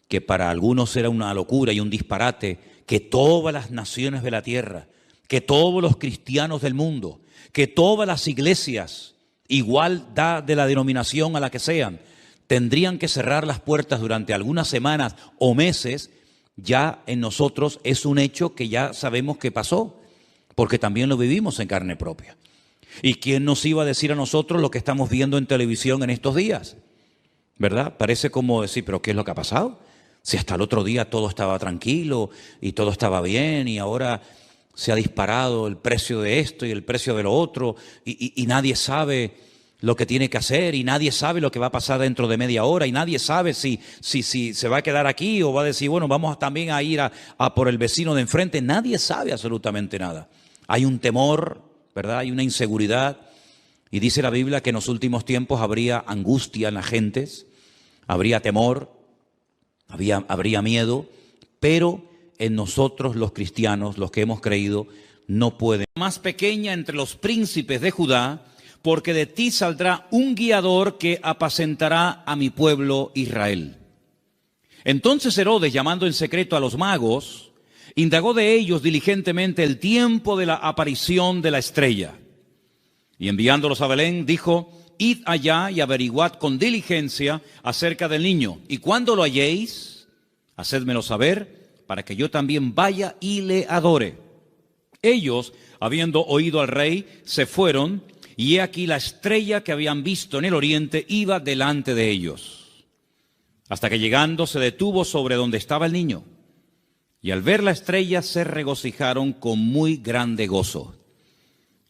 que para algunos era una locura y un disparate, que todas las naciones de la tierra, que todos los cristianos del mundo, que todas las iglesias, igual da de la denominación a la que sean, tendrían que cerrar las puertas durante algunas semanas o meses, ya en nosotros es un hecho que ya sabemos que pasó, porque también lo vivimos en carne propia. ¿Y quién nos iba a decir a nosotros lo que estamos viendo en televisión en estos días? ¿Verdad? Parece como decir, ¿pero qué es lo que ha pasado? Si hasta el otro día todo estaba tranquilo y todo estaba bien y ahora se ha disparado el precio de esto y el precio de lo otro y nadie sabe lo que tiene que hacer y nadie sabe lo que va a pasar dentro de media hora y nadie sabe si se va a quedar aquí o va a decir, bueno, vamos también a ir a por el vecino de enfrente. Nadie sabe absolutamente nada. Hay un temor, ¿verdad? Hay una inseguridad y dice la Biblia que en los últimos tiempos habría angustia en las gentes, habría temor, habría miedo, pero en nosotros los cristianos, los que hemos creído, no pueden. Más pequeña entre los príncipes de Judá, porque de ti saldrá un guiador que apacentará a mi pueblo Israel. Entonces Herodes, llamando en secreto a los magos, indagó de ellos diligentemente el tiempo de la aparición de la estrella. Y enviándolos a Belén, dijo, id allá y averiguad con diligencia acerca del niño. Y cuando lo halléis, hacédmelo saber, para que yo también vaya y le adore. Ellos, habiendo oído al rey, se fueron, y he aquí la estrella que habían visto en el oriente iba delante de ellos. Hasta que llegando se detuvo sobre donde estaba el niño. Y al ver la estrella se regocijaron con muy grande gozo.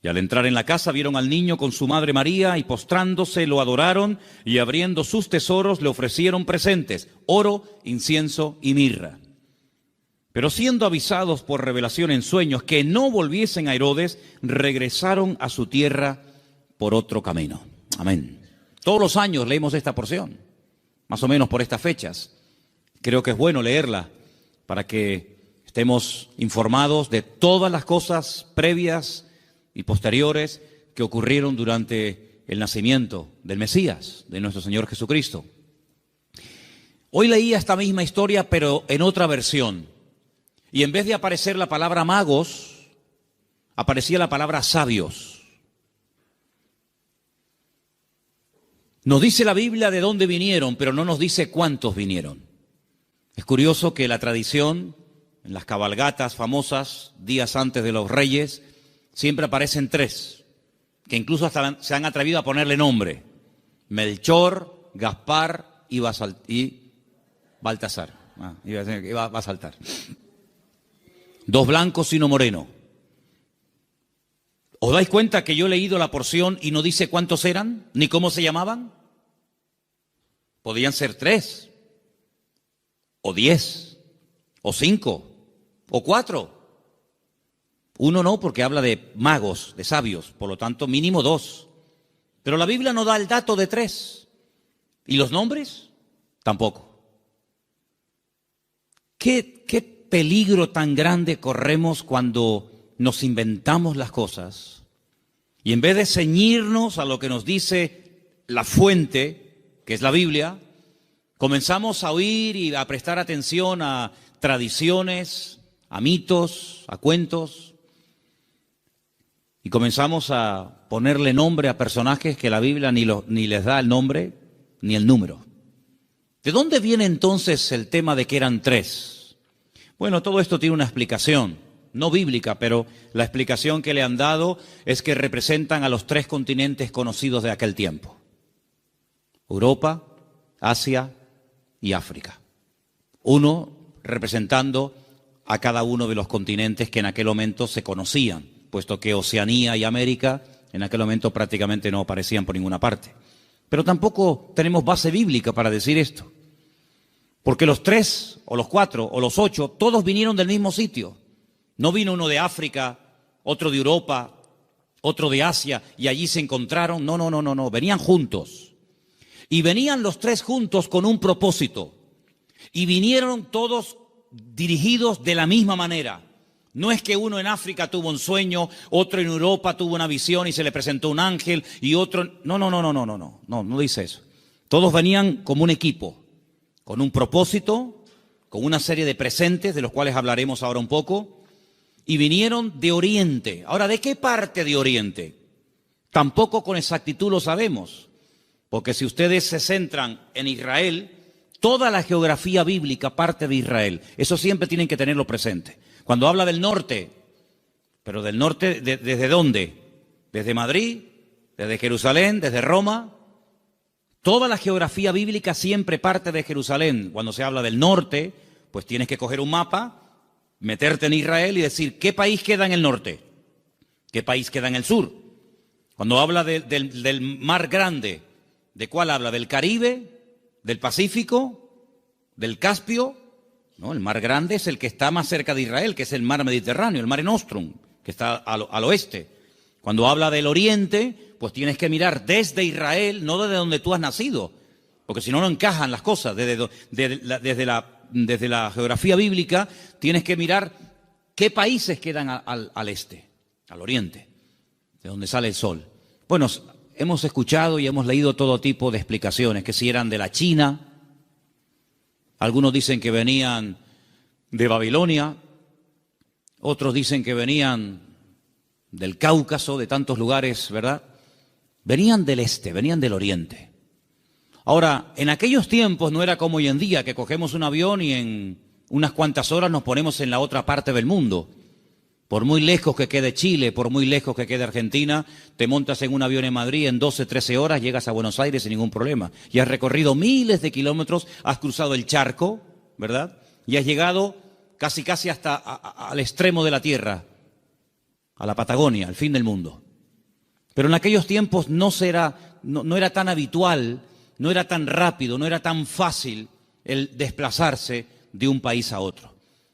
Y al entrar en la casa vieron al niño con su madre María y postrándose lo adoraron y abriendo sus tesoros le ofrecieron presentes, oro, incienso y mirra. Pero siendo avisados por revelación en sueños que no volviesen a Herodes, regresaron a su tierra por otro camino. Amén. Todos los años leemos esta porción, más o menos por estas fechas. creo que es bueno leerla para que estemos informados de todas las cosas previas y posteriores que ocurrieron durante el nacimiento del Mesías, de nuestro Señor Jesucristo. Hoy leía esta misma historia, pero en otra versión. Y en vez de aparecer la palabra magos, aparecía la palabra sabios. Nos dice la Biblia de dónde vinieron, pero no nos dice cuántos vinieron. Es curioso que la tradición, en las cabalgatas famosas, días antes de los reyes, siempre aparecen tres, que incluso hasta se han atrevido a ponerle nombre: Melchor, Gaspar y Baltasar. Iba a saltar. Dos blancos y uno moreno. ¿Os dais cuenta que yo he leído la porción y no dice cuántos eran, ni cómo se llamaban? Podían ser 3, o 10, o 5, o 4. Uno no, porque habla de magos, de sabios, por lo tanto mínimo 2. Pero la Biblia no da el dato de 3. ¿Y los nombres? Tampoco. ¿Qué peligro tan grande corremos cuando nos inventamos las cosas y en vez de ceñirnos a lo que nos dice la fuente, que es la Biblia, comenzamos a oír y a prestar atención a tradiciones, a mitos, a cuentos, y comenzamos a ponerle nombre a personajes que la Biblia ni les da el nombre ni el número? ¿De dónde viene entonces el tema de que eran 3? Bueno, todo esto tiene una explicación, no bíblica, pero la explicación que le han dado es que representan a los 3 continentes conocidos de aquel tiempo: Europa, Asia y África. Uno representando a cada uno de los continentes que en aquel momento se conocían, puesto que Oceanía y América en aquel momento prácticamente no aparecían por ninguna parte. Pero tampoco tenemos base bíblica para decir esto, porque los 3, o los 4, o los 8, todos vinieron del mismo sitio. No vino uno de África, otro de Europa, otro de Asia, y allí se encontraron. No, venían juntos. Y venían los 3 juntos con un propósito. Y vinieron todos dirigidos de la misma manera. No es que uno en África tuvo un sueño, otro en Europa tuvo una visión y se le presentó un ángel, y otro... No dice eso. Todos venían como un equipo, con un propósito, con una serie de presentes, de los cuales hablaremos ahora un poco, y vinieron de Oriente. Ahora, ¿de qué parte de Oriente? Tampoco con exactitud lo sabemos, porque si ustedes se centran en Israel, toda la geografía bíblica parte de Israel. Eso siempre tienen que tenerlo presente. Cuando habla del norte, pero del norte, ¿desde dónde? Desde Madrid, desde Jerusalén, desde Roma. Toda la geografía bíblica siempre parte de Jerusalén. Cuando se habla del norte, pues tienes que coger un mapa, meterte en Israel y decir, ¿qué país queda en el norte? ¿Qué país queda en el sur? Cuando habla del mar grande, ¿de cuál habla? ¿Del Caribe? ¿Del Pacífico? ¿Del Caspio? No, el mar grande es el que está más cerca de Israel, que es el mar Mediterráneo, el Mare Nostrum, que está al oeste. Cuando habla del oriente, pues tienes que mirar desde Israel, no desde donde tú has nacido, porque si no, no encajan las cosas. Desde la geografía bíblica tienes que mirar qué países quedan al este, al oriente, de donde sale el sol. Bueno, hemos escuchado y hemos leído todo tipo de explicaciones, que si eran de la China, algunos dicen que venían de Babilonia, otros dicen que venían del Cáucaso, de tantos lugares, ¿verdad? Venían del este, venían del oriente. Ahora, en aquellos tiempos no era como hoy en día, que cogemos un avión y en unas cuantas horas nos ponemos en la otra parte del mundo. Por muy lejos que quede Chile, por muy lejos que quede Argentina, te montas en un avión en Madrid, en 12, 13 horas llegas a Buenos Aires sin ningún problema. Y has recorrido miles de kilómetros, has cruzado el charco, ¿verdad? Y has llegado casi hasta al extremo de la tierra, a la Patagonia, al fin del mundo. Pero en aquellos tiempos no era tan habitual, no era tan rápido, no era tan fácil el desplazarse de un país a otro.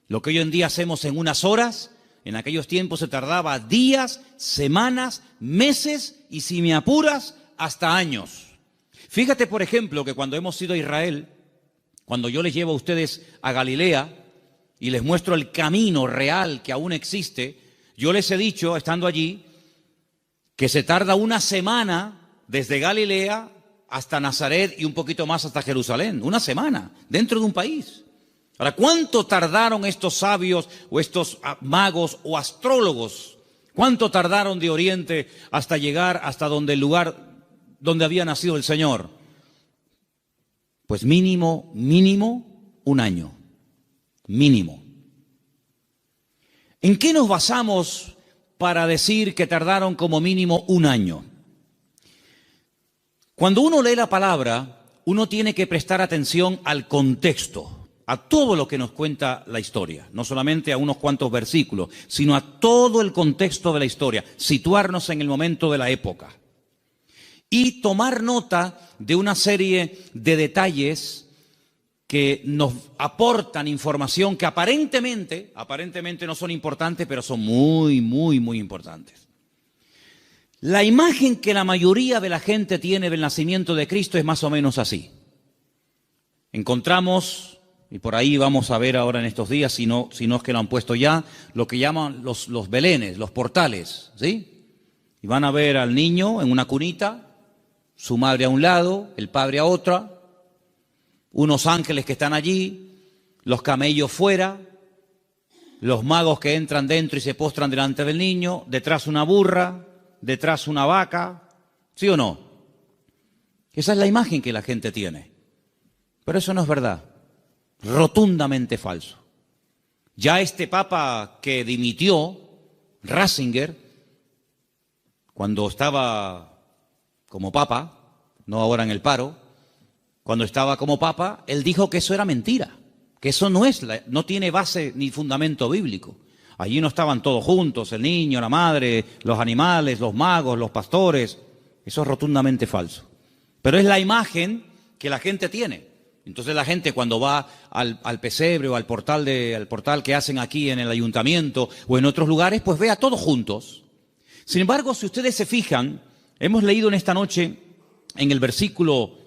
Lo que hoy en día hacemos en unas horas, en aquellos tiempos se tardaba días, semanas, meses y, si me apuras, hasta años. Fíjate, por ejemplo, que cuando hemos ido a Israel, Cuando yo les llevo a ustedes a Galilea y les muestro el camino real que aún existe, yo les he dicho, estando allí, que se tarda una semana desde Galilea hasta Nazaret y un poquito más hasta Jerusalén. Una semana, dentro de un país. Ahora, ¿cuánto tardaron estos sabios o estos magos o astrólogos? ¿Cuánto tardaron de Oriente hasta llegar hasta donde el lugar donde había nacido el Señor? Pues mínimo un año. Mínimo. ¿En qué nos basamos para decir que tardaron como mínimo un año? Cuando uno lee la palabra, uno tiene que prestar atención al contexto, a todo lo que nos cuenta la historia, no solamente a unos cuantos versículos, sino a todo el contexto de la historia, situarnos en el momento de la época y tomar nota de una serie de detalles que nos aportan información que aparentemente no son importantes, pero son muy importantes. La imagen que la mayoría de la gente tiene del nacimiento de Cristo es más o menos así. Encontramos, y por ahí vamos a ver ahora en estos días, si no es que lo han puesto ya, lo que llaman los belenes, los portales, ¿sí? Y van a ver al niño en una cunita, su madre a un lado, el padre a otra, unos ángeles que están allí, los camellos fuera, los magos que entran dentro y se postran delante del niño, detrás una burra, detrás una vaca, ¿sí o no? Esa es la imagen que la gente tiene. Pero eso no es verdad, rotundamente falso. Ya este papa que dimitió, Ratzinger, cuando estaba como papa, no ahora en el paro, cuando estaba como papa, él dijo que eso era mentira, que eso no tiene base ni fundamento bíblico. Allí no estaban todos juntos, el niño, la madre, los animales, los magos, los pastores. Eso es rotundamente falso. Pero es la imagen que la gente tiene. Entonces la gente cuando va al pesebre o al portal que hacen aquí en el ayuntamiento o en otros lugares, pues ve a todos juntos. Sin embargo, si ustedes se fijan, hemos leído en esta noche, en el versículo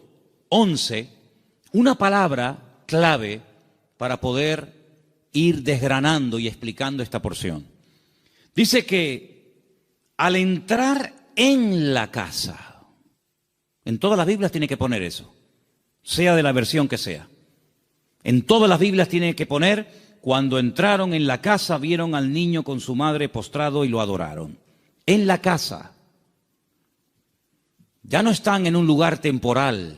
11, una palabra clave para poder ir desgranando y explicando esta porción. Dice que al entrar en la casa, en todas las Biblias tiene que poner eso, sea de la versión que sea. En todas las Biblias tiene que poner, cuando entraron en la casa, vieron al niño con su madre postrado y lo adoraron. En la casa. Ya no están en un lugar temporal.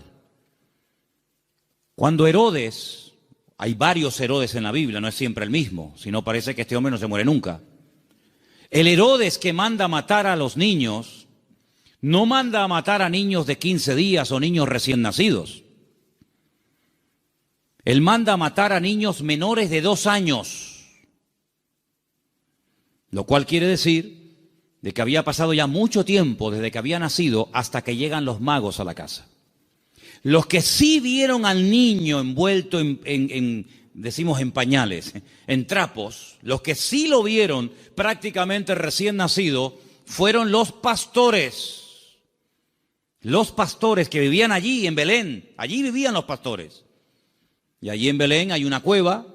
Cuando Herodes, hay varios Herodes en la Biblia, no es siempre el mismo, si no parece que este hombre no se muere nunca. El Herodes que manda a matar a los niños, no manda a matar a niños de 15 días o niños recién nacidos. Él manda a matar a niños menores de 2 años, lo cual quiere decir de que había pasado ya mucho tiempo desde que había nacido hasta que llegan los magos a la casa. Los que sí vieron al niño envuelto decimos en pañales, en trapos, los que sí lo vieron prácticamente recién nacido, fueron los pastores. Los pastores que vivían allí en Belén, allí vivían los pastores. Y allí en Belén hay una cueva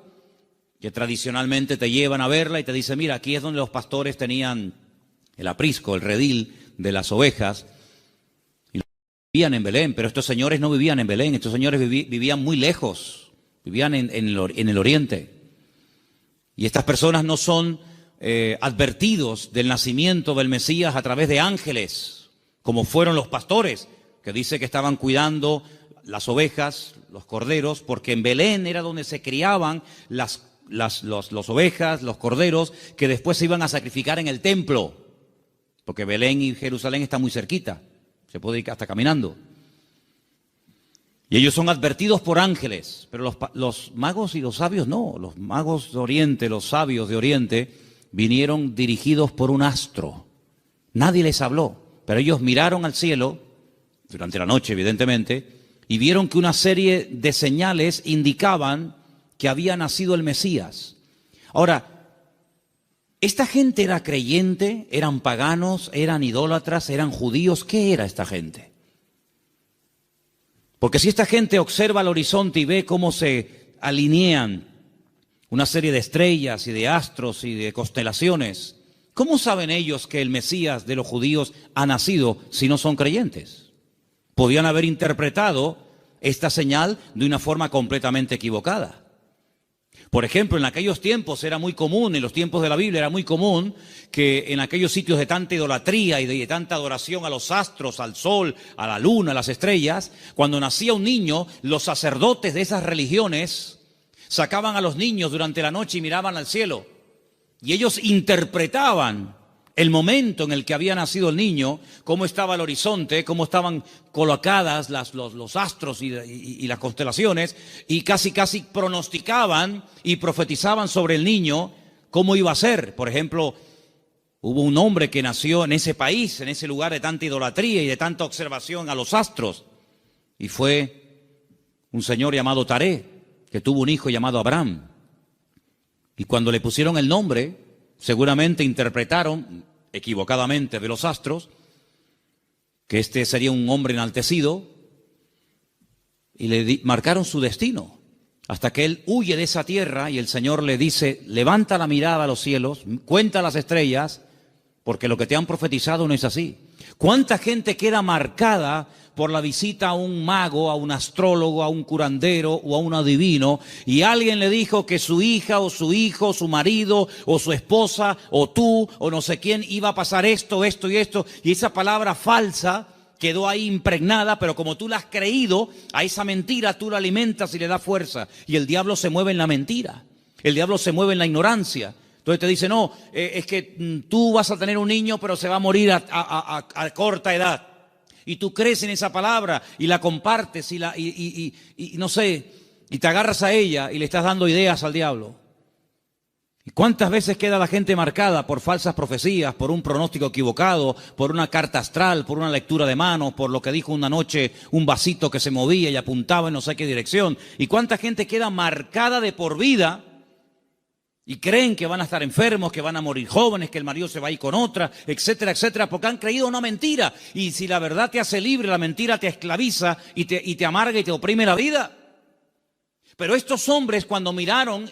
que tradicionalmente te llevan a verla y te dicen, mira, aquí es donde los pastores tenían el aprisco, el redil de las ovejas. Vivían en Belén, pero estos señores no vivían en Belén, estos señores vivían muy lejos, vivían en el oriente. Y estas personas no son advertidos del nacimiento del Mesías a través de ángeles, como fueron los pastores, que dice que estaban cuidando las ovejas, los corderos, porque en Belén era donde se criaban las ovejas, los corderos, que después se iban a sacrificar en el templo, porque Belén y Jerusalén están muy cerquita. Se puede ir hasta caminando. Y ellos son advertidos por ángeles, pero los magos y los sabios no. Los magos de Oriente, los sabios de Oriente, vinieron dirigidos por un astro. Nadie les habló, pero ellos miraron al cielo, durante la noche evidentemente, y vieron que una serie de señales indicaban que había nacido el Mesías. Ahora, ¿esta gente era creyente? ¿Eran paganos? ¿Eran idólatras? ¿Eran judíos? ¿Qué era esta gente? Porque si esta gente observa el horizonte y ve cómo se alinean una serie de estrellas y de astros y de constelaciones, ¿cómo saben ellos que el Mesías de los judíos ha nacido si no son creyentes? Podían haber interpretado esta señal de una forma completamente equivocada. Por ejemplo, en aquellos tiempos era muy común, en los tiempos de la Biblia era muy común que en aquellos sitios de tanta idolatría y de tanta adoración a los astros, al sol, a la luna, a las estrellas, cuando nacía un niño, los sacerdotes de esas religiones sacaban a los niños durante la noche y miraban al cielo. Y ellos interpretaban el momento en el que había nacido el niño, cómo estaba el horizonte, cómo estaban colocadas los astros y las constelaciones, y casi pronosticaban y profetizaban sobre el niño cómo iba a ser. Por ejemplo, hubo un hombre que nació en ese país, en ese lugar de tanta idolatría y de tanta observación a los astros, y fue un señor llamado Taré, que tuvo un hijo llamado Abraham. Y cuando le pusieron el nombre, seguramente interpretaron equivocadamente de los astros que este sería un hombre enaltecido y le marcaron su destino hasta que él huye de esa tierra y el Señor le dice: levanta la mirada a los cielos, cuenta las estrellas, porque lo que te han profetizado no es así. ¿Cuánta gente queda marcada por la visita a un mago, a un astrólogo, a un curandero o a un adivino, y alguien le dijo que su hija o su hijo, su marido o su esposa o tú o no sé quién iba a pasar esto, esto y esto, y esa palabra falsa quedó ahí impregnada, pero como tú la has creído, a esa mentira tú la alimentas y le das fuerza, y el diablo se mueve en la mentira, el diablo se mueve en la ignorancia. Entonces te dice: no, es que tú vas a tener un niño pero se va a morir a corta edad. Y tú crees en esa palabra y la compartes y no sé, y te agarras a ella y le estás dando ideas al diablo. ¿Y cuántas veces queda la gente marcada por falsas profecías, por un pronóstico equivocado, por una carta astral, por una lectura de manos, por lo que dijo una noche un vasito que se movía y apuntaba en no sé qué dirección? ¿Y cuánta gente queda marcada de por vida? Y creen que van a estar enfermos, que van a morir jóvenes, que el marido se va a ir con otra, etcétera, etcétera, porque han creído una mentira. Y si la verdad te hace libre, la mentira te esclaviza y te amarga y te oprime la vida. Pero estos hombres, cuando miraron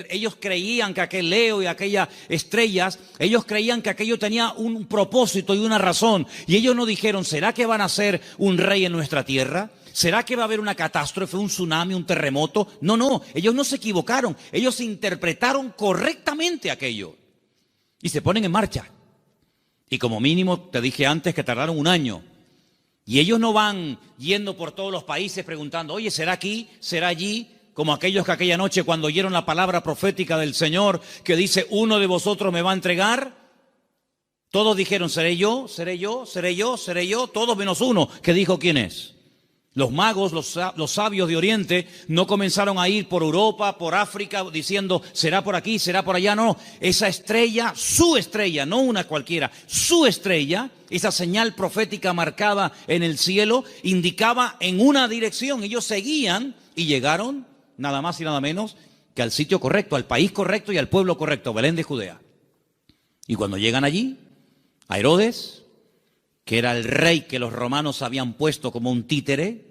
ellos creían que aquel Leo y aquellas estrellas, ellos creían que aquello tenía un propósito y una razón. Y ellos no dijeron: ¿será que van a ser un rey en nuestra tierra? ¿Será que va a haber una catástrofe, un tsunami, un terremoto? No, ellos no se equivocaron, ellos interpretaron correctamente aquello y se ponen en marcha. Y como mínimo, te dije antes que tardaron un año. Y ellos no van yendo por todos los países preguntando: oye, ¿será aquí? ¿Será allí? Como aquellos que aquella noche, cuando oyeron la palabra profética del Señor que dice: uno de vosotros me va a entregar, todos dijeron: seré yo, seré yo, seré yo, seré yo, todos menos uno, que dijo quién es. Los magos, los sabios de Oriente, no comenzaron a ir por Europa, por África, diciendo: será por aquí, será por allá. No, esa estrella, su estrella, no una cualquiera, su estrella, esa señal profética marcada en el cielo, indicaba en una dirección. Ellos seguían y llegaron, nada más y nada menos, que al sitio correcto, al país correcto y al pueblo correcto, Belén de Judea. Y cuando llegan allí, a Herodes, que era el rey que los romanos habían puesto como un títere,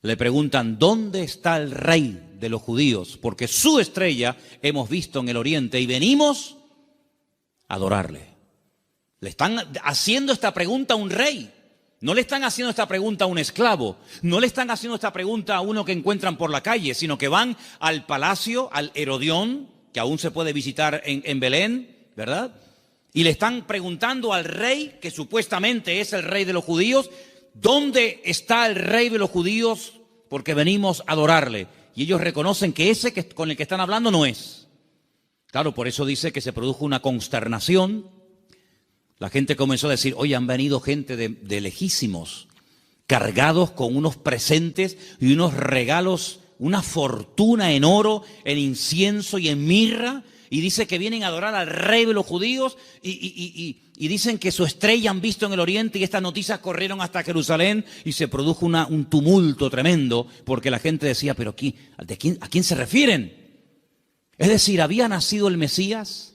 le preguntan: ¿dónde está el rey de los judíos? Porque su estrella hemos visto en el oriente y venimos a adorarle. Le están haciendo esta pregunta a un rey. No le están haciendo esta pregunta a un esclavo. No le están haciendo esta pregunta a uno que encuentran por la calle, sino que van al palacio, al Herodión, que aún se puede visitar en Belén, ¿verdad? Y le están preguntando al rey, que supuestamente es el rey de los judíos: ¿dónde está el rey de los judíos? Porque venimos a adorarle. Y ellos reconocen que ese con el que están hablando no es. Claro, por eso dice que se produjo una consternación. La gente comenzó a decir: oye, han venido gente de lejísimos, cargados con unos presentes y unos regalos, una fortuna en oro, en incienso y en mirra. Y dice que vienen a adorar al rey de los judíos y dicen que su estrella han visto en el oriente, y estas noticias corrieron hasta Jerusalén y se produjo un tumulto tremendo porque la gente decía: ¿pero a quién se refieren? Es decir, había nacido el Mesías,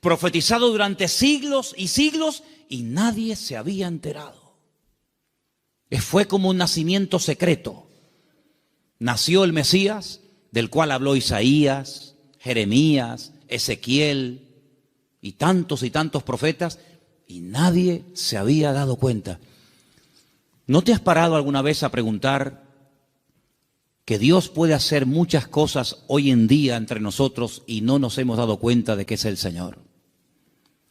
profetizado durante siglos y siglos, y nadie se había enterado. Fue como un nacimiento secreto. Nació el Mesías, del cual habló Isaías, Jeremías, Ezequiel y tantos profetas, y nadie se había dado cuenta. ¿No te has parado alguna vez a preguntar que Dios puede hacer muchas cosas hoy en día entre nosotros y no nos hemos dado cuenta de que es el Señor?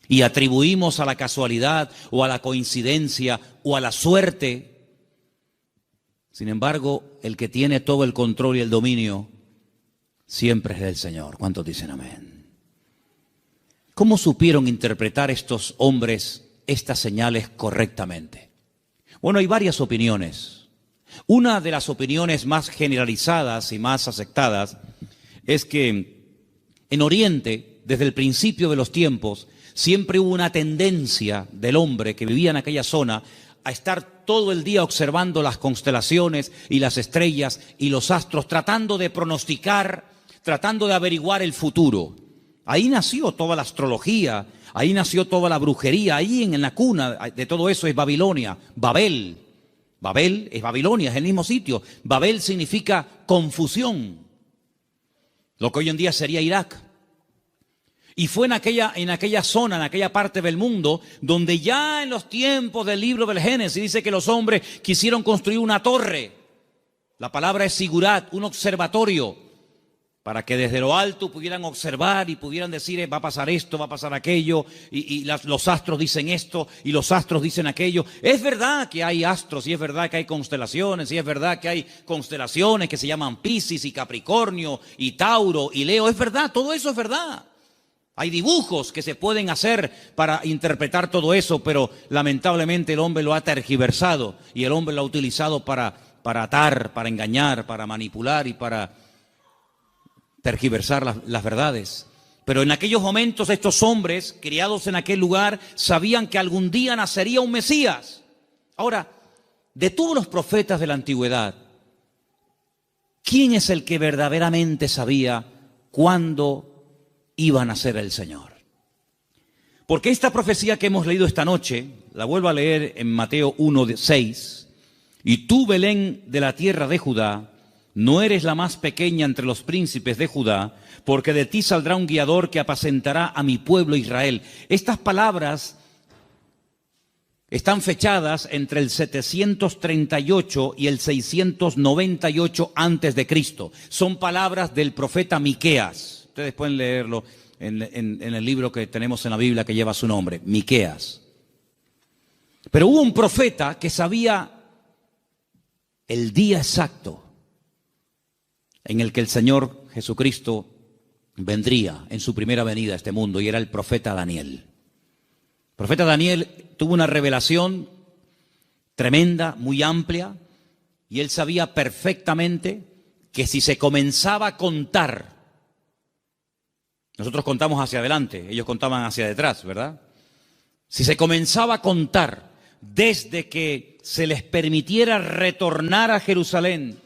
Y atribuimos a la casualidad o a la coincidencia o a la suerte. Sin embargo, el que tiene todo el control y el dominio siempre es el Señor. ¿Cuántos dicen amén? ¿Cómo supieron interpretar estos hombres estas señales correctamente? Bueno, hay varias opiniones. Una de las opiniones más generalizadas y más aceptadas es que en Oriente, desde el principio de los tiempos, siempre hubo una tendencia del hombre que vivía en aquella zona a estar todo el día observando las constelaciones y las estrellas y los astros, tratando de pronosticar, tratando de averiguar el futuro. Ahí nació toda la astrología, ahí nació toda la brujería, ahí en la cuna de todo eso es Babilonia, Babel. Babel es Babilonia, es el mismo sitio. Babel significa confusión, lo que hoy en día sería Irak. Y fue en aquella zona, en aquella parte del mundo, donde ya en los tiempos del libro del Génesis dice que los hombres quisieron construir una torre. La palabra es sigurat, un observatorio, para que desde lo alto pudieran observar y pudieran decir, va a pasar esto, va a pasar aquello, y los astros dicen esto, y los astros dicen aquello. Es verdad que hay astros, y es verdad que hay constelaciones, y es verdad que hay constelaciones que se llaman Piscis, y Capricornio, y Tauro, y Leo. Es verdad, todo eso es verdad. Hay dibujos que se pueden hacer para interpretar todo eso, pero lamentablemente el hombre lo ha tergiversado, y el hombre lo ha utilizado para atar, para engañar, para manipular y para tergiversar las verdades. Pero en aquellos momentos estos hombres, criados en aquel lugar, sabían que algún día nacería un Mesías. Ahora, de todos los profetas de la antigüedad, ¿quién es el que verdaderamente sabía cuándo iba a nacer el Señor? Porque esta profecía que hemos leído esta noche, la vuelvo a leer en Mateo 1:6, y tú, Belén, de la tierra de Judá, no eres la más pequeña entre los príncipes de Judá, porque de ti saldrá un guiador que apacentará a mi pueblo Israel. Estas palabras están fechadas entre el 738 y el 698 antes de Cristo. Son palabras del profeta Miqueas. Ustedes pueden leerlo en el libro que tenemos en la Biblia que lleva su nombre, Miqueas. Pero hubo un profeta que sabía el día exacto en el que el Señor Jesucristo vendría en su primera venida a este mundo, y era el profeta Daniel. El profeta Daniel tuvo una revelación tremenda, muy amplia, y él sabía perfectamente que si se comenzaba a contar, nosotros contamos hacia adelante, ellos contaban hacia detrás, ¿verdad? Si se comenzaba a contar desde que se les permitiera retornar a Jerusalén,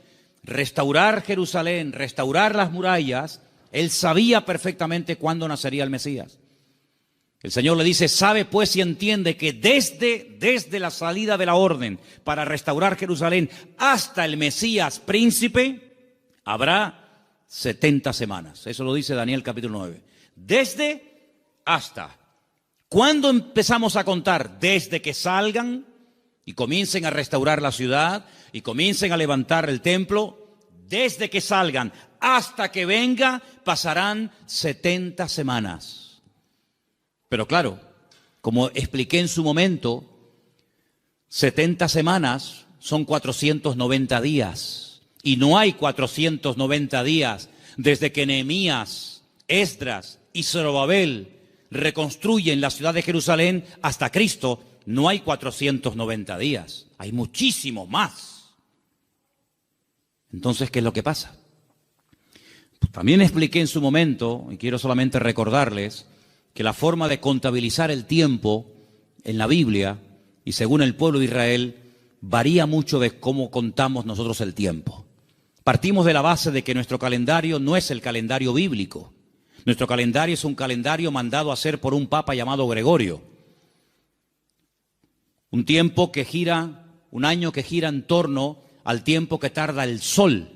restaurar Jerusalén, restaurar las murallas, él sabía perfectamente cuándo nacería el Mesías. El Señor le dice, sabe pues y entiende que desde la salida de la orden para restaurar Jerusalén hasta el Mesías príncipe, habrá 70 semanas. Eso lo dice Daniel capítulo 9. Desde hasta. ¿Cuándo empezamos a contar? Desde que salgan y comiencen a restaurar la ciudad y comiencen a levantar el templo. Desde que salgan hasta que venga pasarán 70 semanas. Pero claro, como expliqué en su momento, 70 semanas son 490 días. Y no hay 490 días desde que Nehemías, Esdras y Zorobabel reconstruyen la ciudad de Jerusalén hasta Cristo. No hay 490 días, hay muchísimo más. Entonces, ¿qué es lo que pasa? Pues también expliqué en su momento, y quiero solamente recordarles, que la forma de contabilizar el tiempo en la Biblia y según el pueblo de Israel varía mucho de cómo contamos nosotros el tiempo. Partimos de la base de que nuestro calendario no es el calendario bíblico. Nuestro calendario es un calendario mandado a hacer por un papa llamado Gregorio. Un tiempo que gira Un año que gira en torno al tiempo que tarda el Sol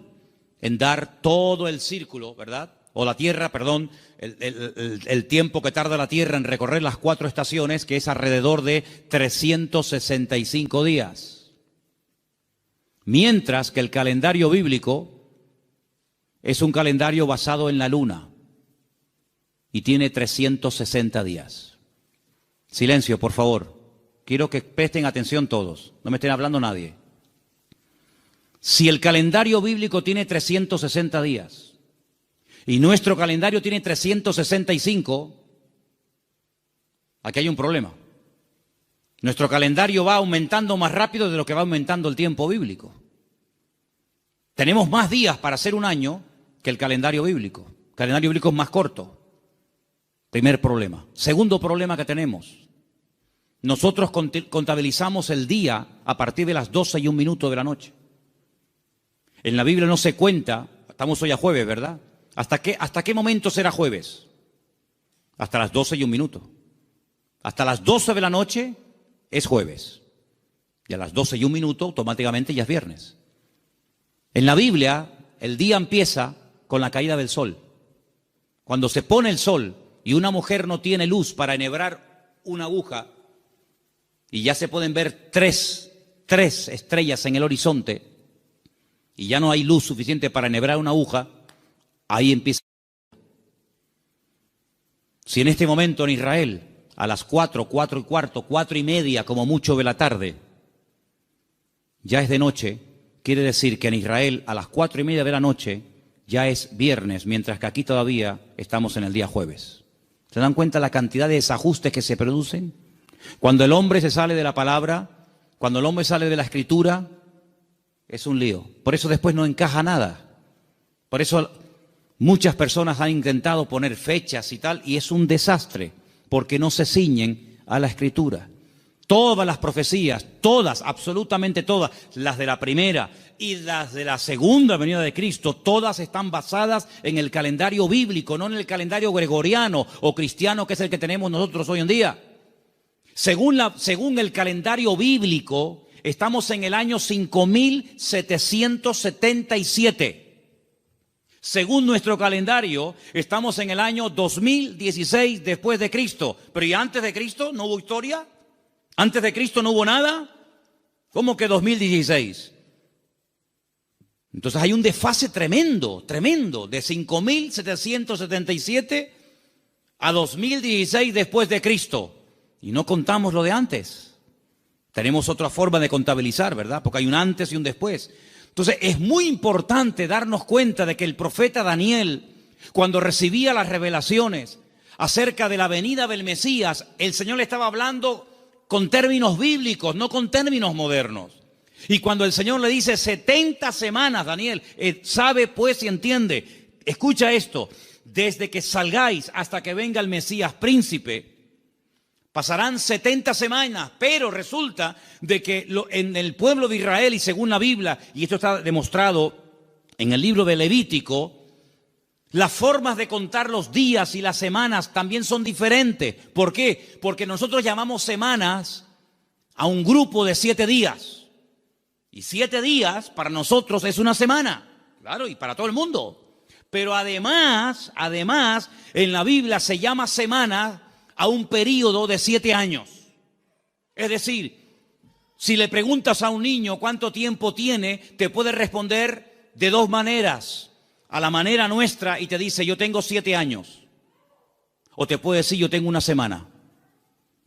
en dar todo el círculo, ¿verdad? O la Tierra, perdón, el tiempo que tarda la Tierra en recorrer las 4 estaciones, que es alrededor de 365 días. Mientras que el calendario bíblico es un calendario basado en la luna y tiene 360 días. Silencio, por favor. Quiero que presten atención todos, no me estén hablando nadie. Si el calendario bíblico tiene 360 días y nuestro calendario tiene 365, aquí hay un problema. Nuestro calendario va aumentando más rápido de lo que va aumentando el tiempo bíblico. Tenemos más días para hacer un año que el calendario bíblico. El calendario bíblico es más corto. Primer problema. Segundo problema que tenemos. Nosotros contabilizamos el día a partir de las 12:01 de la noche. En la Biblia no se cuenta, estamos hoy a jueves, ¿verdad? ¿Hasta qué momento será jueves? Hasta las 12:01. Hasta las 12 de la noche es jueves. Y a las 12:01 automáticamente ya es viernes. En la Biblia el día empieza con la caída del sol. Cuando se pone el sol y una mujer no tiene luz para enhebrar una aguja y ya se pueden ver tres estrellas en el horizonte y ya no hay luz suficiente para enhebrar una aguja, ahí empieza. Si en este momento en Israel, a las 4, 4:15, 4:30, como mucho de la tarde, ya es de noche, quiere decir que en Israel a las 4:30 de la noche ya es viernes, mientras que aquí todavía estamos en el día jueves. ¿Se dan cuenta la cantidad de desajustes que se producen? Cuando el hombre se sale de la palabra, cuando el hombre sale de la escritura, es un lío. Por eso después no encaja nada. Por eso muchas personas han intentado poner fechas y tal, y es un desastre, porque no se ciñen a la escritura. Todas las profecías, todas, absolutamente todas, las de la primera y las de la segunda venida de Cristo, todas están basadas en el calendario bíblico, no en el calendario gregoriano o cristiano, que es el que tenemos nosotros hoy en día. Según el calendario bíblico, estamos en el año 5777. Según nuestro calendario, estamos en el año 2016 después de Cristo. Pero ¿y antes de Cristo no hubo historia? ¿Antes de Cristo no hubo nada? ¿Cómo que 2016? Entonces hay un desfase tremendo, de 5777 a 2016 después de Cristo. Y no contamos lo de antes. Tenemos otra forma de contabilizar, ¿verdad? Porque hay un antes y un después. Entonces es muy importante darnos cuenta de que el profeta Daniel, cuando recibía las revelaciones acerca de la venida del Mesías, el Señor le estaba hablando con términos bíblicos, no con términos modernos. Y cuando el Señor le dice 70 semanas, Daniel, sabe pues y entiende, escucha esto, desde que salgáis hasta que venga el Mesías príncipe, pasarán 70 semanas, pero resulta de que en el pueblo de Israel y según la Biblia, y esto está demostrado en el libro de Levítico, las formas de contar los días y las semanas también son diferentes. ¿Por qué? Porque nosotros llamamos semanas a un grupo de 7 días. Y 7 días para nosotros es una semana. Claro, y para todo el mundo. Pero además, en la Biblia se llama semana a un periodo de 7 años. Es decir, si le preguntas a un niño cuánto tiempo tiene, te puede responder de 2 maneras. A la manera nuestra y te dice, yo tengo 7 años. O te puede decir, yo tengo una semana.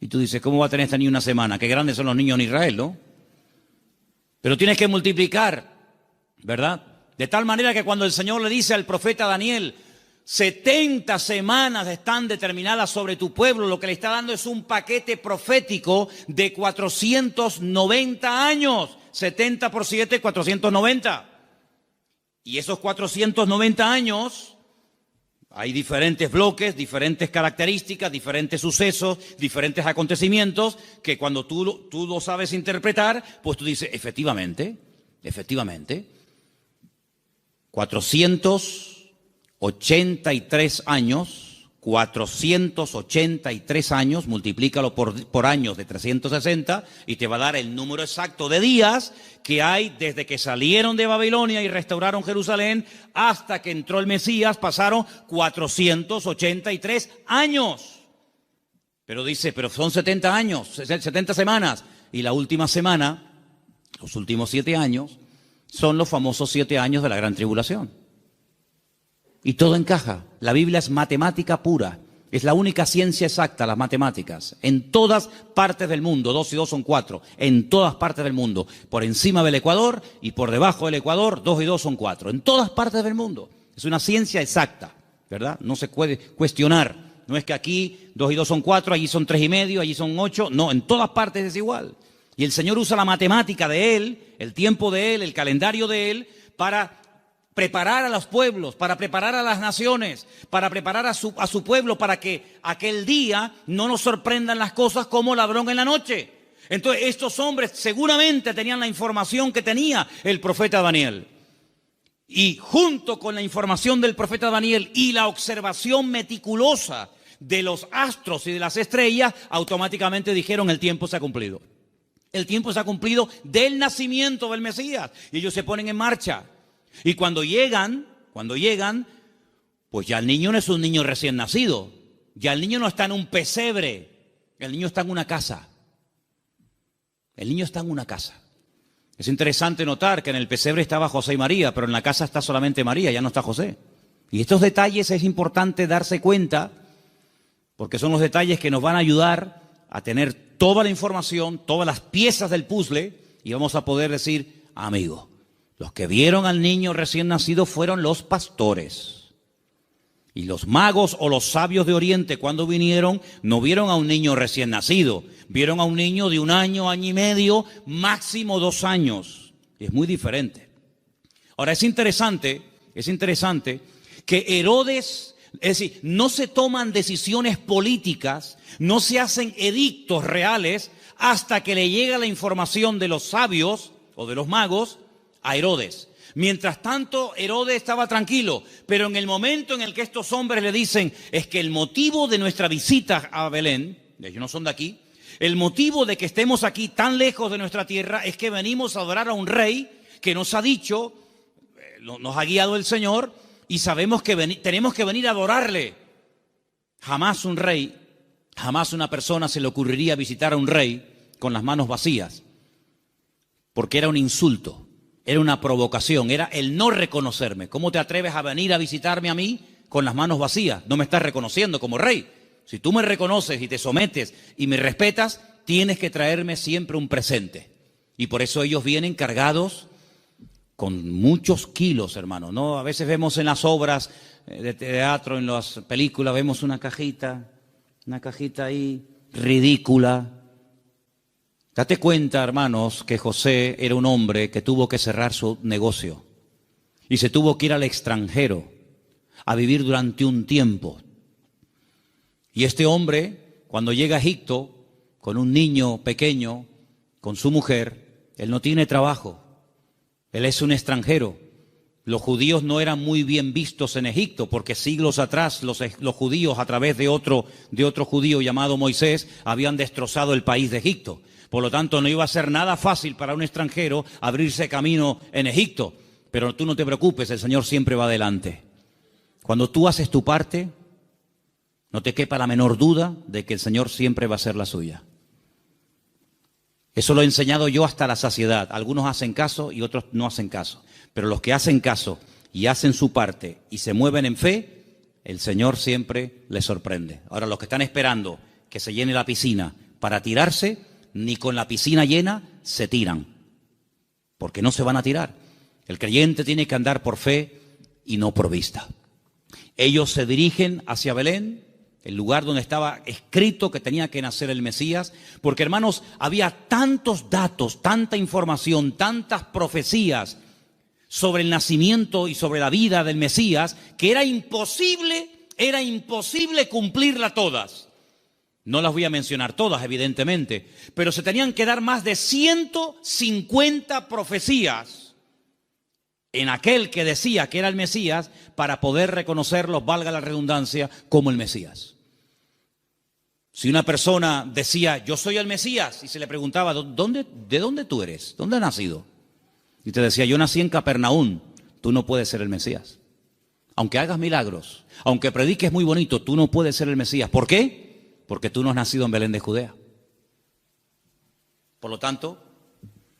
Y tú dices, ¿cómo va a tener este niño una semana? Qué grandes son los niños en Israel, ¿no? Pero tienes que multiplicar, ¿verdad? De tal manera que cuando el Señor le dice al profeta Daniel, 70 semanas están determinadas sobre tu pueblo, lo que le está dando es un paquete profético de 490 años. 70 por 7, 490. Y esos 490 años, hay diferentes bloques, diferentes características, diferentes sucesos, diferentes acontecimientos, que cuando tú lo sabes interpretar, pues tú dices, efectivamente, 483 años, 483 años, multiplícalo por años de 360 y te va a dar el número exacto de días que hay desde que salieron de Babilonia y restauraron Jerusalén hasta que entró el Mesías. Pasaron 483 años. Pero dice, pero son 70 años, 70 semanas. Y la última semana, los últimos 7 años, son los famosos 7 años de la gran tribulación. Y todo encaja. La Biblia es matemática pura. Es la única ciencia exacta, las matemáticas. En todas partes del mundo, 2 y 2 son 4. En todas partes del mundo. Por encima del Ecuador y por debajo del Ecuador, 2 y 2 son 4. En todas partes del mundo. Es una ciencia exacta, ¿verdad? No se puede cuestionar. No es que aquí 2 y 2 son 4, allí son 3 y medio, allí son 8. No, en todas partes es igual. Y el Señor usa la matemática de Él, el tiempo de Él, el calendario de Él, para preparar a los pueblos, para preparar a las naciones, para preparar a su pueblo, para que aquel día no nos sorprendan las cosas como ladrón en la noche. Entonces estos hombres seguramente tenían la información que tenía el profeta Daniel. Y junto con la información del profeta Daniel y la observación meticulosa de los astros y de las estrellas, automáticamente dijeron: el tiempo se ha cumplido. El tiempo se ha cumplido del nacimiento del Mesías. Y ellos se ponen en marcha. Y cuando llegan, pues ya el niño no es un niño recién nacido. Ya el niño no está en un pesebre. El niño está en una casa. El niño está en una casa. Es interesante notar que en el pesebre estaba José y María, pero en la casa está solamente María, ya no está José. Y estos detalles es importante darse cuenta, porque son los detalles que nos van a ayudar a tener toda la información, todas las piezas del puzzle, y vamos a poder decir: amigo, los que vieron al niño recién nacido fueron los pastores. Y los magos o los sabios de Oriente, cuando vinieron, no vieron a un niño recién nacido. Vieron a un niño de 1 año, año y medio, máximo 2 años. Es muy diferente. Ahora, es interesante que Herodes, es decir, no se toman decisiones políticas, no se hacen edictos reales hasta que le llega la información de los sabios o de los magos a Herodes. Mientras tanto, Herodes estaba tranquilo, pero en el momento en el que estos hombres le dicen: es que el motivo de nuestra visita a Belén, ellos no son de aquí, el motivo de que estemos aquí tan lejos de nuestra tierra es que venimos a adorar a un rey que nos ha dicho, nos ha guiado el Señor, y sabemos que tenemos que venir a adorarle. Jamás un rey, jamás una persona se le ocurriría visitar a un rey con las manos vacías, porque era un insulto. Era una provocación, era el no reconocerme. ¿Cómo te atreves a venir a visitarme a mí con las manos vacías? No me estás reconociendo como rey. Si tú me reconoces y te sometes y me respetas, tienes que traerme siempre un presente. Y por eso ellos vienen cargados con muchos kilos, hermano, ¿no? A veces vemos en las obras de teatro, en las películas, vemos una cajita ahí ridícula. Date cuenta, hermanos, que José era un hombre que tuvo que cerrar su negocio y se tuvo que ir al extranjero a vivir durante un tiempo. Y este hombre, cuando llega a Egipto con un niño pequeño, con su mujer, él no tiene trabajo, él es un extranjero. Los judíos no eran muy bien vistos en Egipto porque siglos atrás los judíos, a través de otro judío llamado Moisés, habían destrozado el país de Egipto. Por lo tanto, no iba a ser nada fácil para un extranjero abrirse camino en Egipto. Pero tú no te preocupes, el Señor siempre va adelante. Cuando tú haces tu parte, no te quepa la menor duda de que el Señor siempre va a hacer la suya. Eso lo he enseñado yo hasta la saciedad. Algunos hacen caso y otros no hacen caso. Pero los que hacen caso y hacen su parte y se mueven en fe, el Señor siempre les sorprende. Ahora, los que están esperando que se llene la piscina para tirarse, ni con la piscina llena se tiran, porque no se van a tirar. El creyente tiene que andar por fe y no por vista. Ellos se dirigen hacia Belén, el lugar donde estaba escrito que tenía que nacer el Mesías, porque, hermanos, había tantos datos, tanta información, tantas profecías sobre el nacimiento y sobre la vida del Mesías, que era imposible cumplirla todas. No las voy a mencionar todas, evidentemente, pero se tenían que dar más de 150 profecías en aquel que decía que era el Mesías para poder reconocerlo, valga la redundancia, como el Mesías. Si una persona decía, yo soy el Mesías, y se le preguntaba, ¿de dónde tú eres? ¿Dónde has nacido? Y te decía, yo nací en Capernaum, tú no puedes ser el Mesías. Aunque hagas milagros, aunque prediques muy bonito, tú no puedes ser el Mesías. ¿Por qué? Porque tú no has nacido en Belén de Judea. Por lo tanto,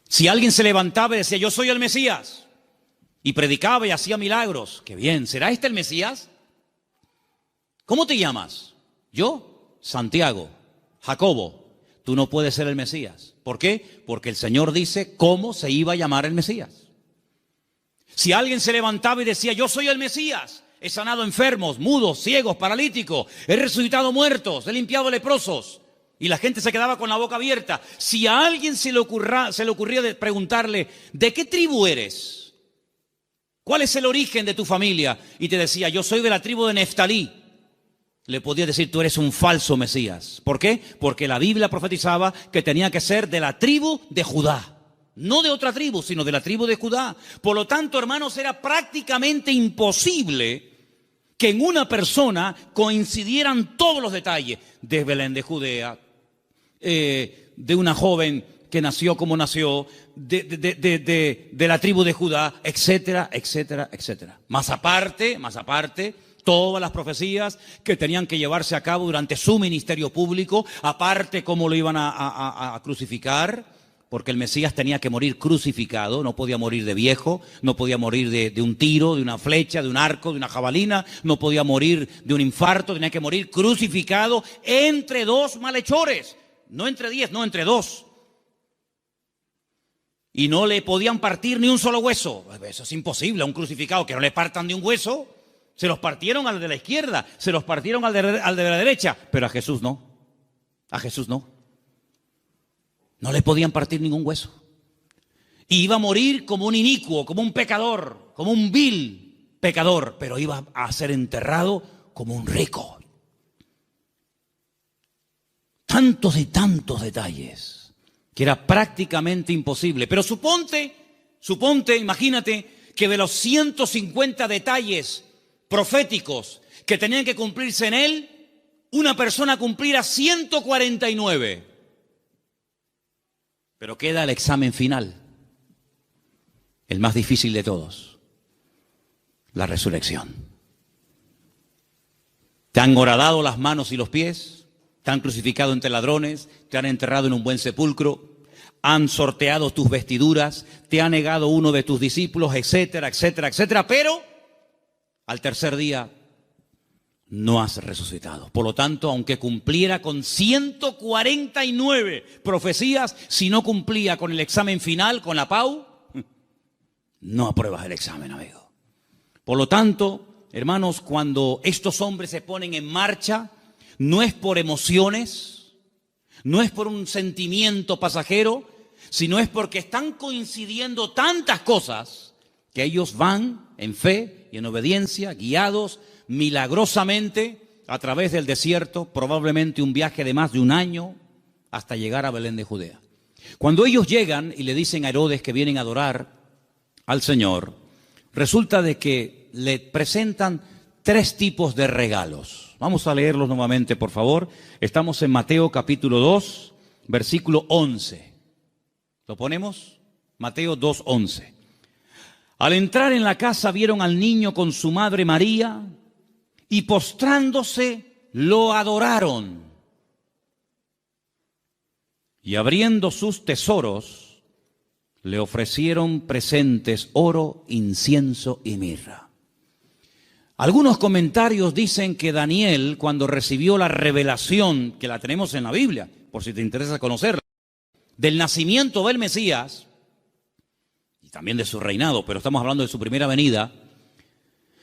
si alguien se levantaba y decía, yo soy el Mesías, y predicaba y hacía milagros, qué bien, ¿será este el Mesías? ¿Cómo te llamas? Yo, Santiago, Jacobo, tú no puedes ser el Mesías. ¿Por qué? Porque el Señor dice cómo se iba a llamar el Mesías. Si alguien se levantaba y decía, yo soy el Mesías, he sanado enfermos, mudos, ciegos, paralíticos, he resucitado muertos, he limpiado leprosos, y la gente se quedaba con la boca abierta. Si a alguien se le ocurría preguntarle, ¿de qué tribu eres? ¿Cuál es el origen de tu familia? Y te decía, yo soy de la tribu de Neftalí. Le podía decir, tú eres un falso Mesías. ¿Por qué? Porque la Biblia profetizaba que tenía que ser de la tribu de Judá. No de otra tribu, sino de la tribu de Judá. Por lo tanto, hermanos, era prácticamente imposible que en una persona coincidieran todos los detalles de Belén de Judea, de una joven que nació como nació, de la tribu de Judá, etcétera, etcétera, etcétera. Más aparte, todas las profecías que tenían que llevarse a cabo durante su ministerio público, aparte cómo lo iban a crucificar, porque el Mesías tenía que morir crucificado, no podía morir de viejo, no podía morir de un tiro, de una flecha, de un arco, de una jabalina, no podía morir de un infarto, tenía que morir crucificado entre dos malhechores, no entre 10, no entre 2. Y no le podían partir ni un solo hueso. Eso es imposible, a un crucificado que no le partan ni un hueso. Se los partieron al de la izquierda, se los partieron al de la derecha, pero a Jesús no. A Jesús no. No le podían partir ningún hueso. Y iba a morir como un inicuo, como un pecador, como un vil pecador, pero iba a ser enterrado como un rico. Tantos y tantos detalles que era prácticamente imposible. Pero suponte, imagínate que de los 150 detalles proféticos que tenían que cumplirse en él, una persona cumpliera 149. Pero queda el examen final, el más difícil de todos, la resurrección. Te han horadado las manos y los pies, te han crucificado entre ladrones, te han enterrado en un buen sepulcro, han sorteado tus vestiduras, te ha negado uno de tus discípulos, etcétera, etcétera, etcétera, pero al tercer día no has resucitado. Por lo tanto, aunque cumpliera con 149 profecías, si no cumplía con el examen final, con la PAU, no apruebas el examen, amigo. Por lo tanto, hermanos, cuando estos hombres se ponen en marcha, no es por emociones, no es por un sentimiento pasajero, sino es porque están coincidiendo tantas cosas que ellos van en fe y en obediencia, guiados milagrosamente a través del desierto, probablemente un viaje de más de un año, hasta llegar a Belén de Judea. Cuando ellos llegan y le dicen a Herodes que vienen a adorar al Señor, resulta de que le presentan 3 tipos de regalos. Vamos a leerlos nuevamente, por favor. Estamos en Mateo capítulo 2, versículo 11. ¿Lo ponemos? Mateo 2:11. Al entrar en la casa vieron al niño con su madre María y postrándose lo adoraron. Y abriendo sus tesoros le ofrecieron presentes, oro, incienso y mirra. Algunos comentarios dicen que Daniel, cuando recibió la revelación, que la tenemos en la Biblia, por si te interesa conocerla, del nacimiento del Mesías, y también de su reinado, pero estamos hablando de su primera venida,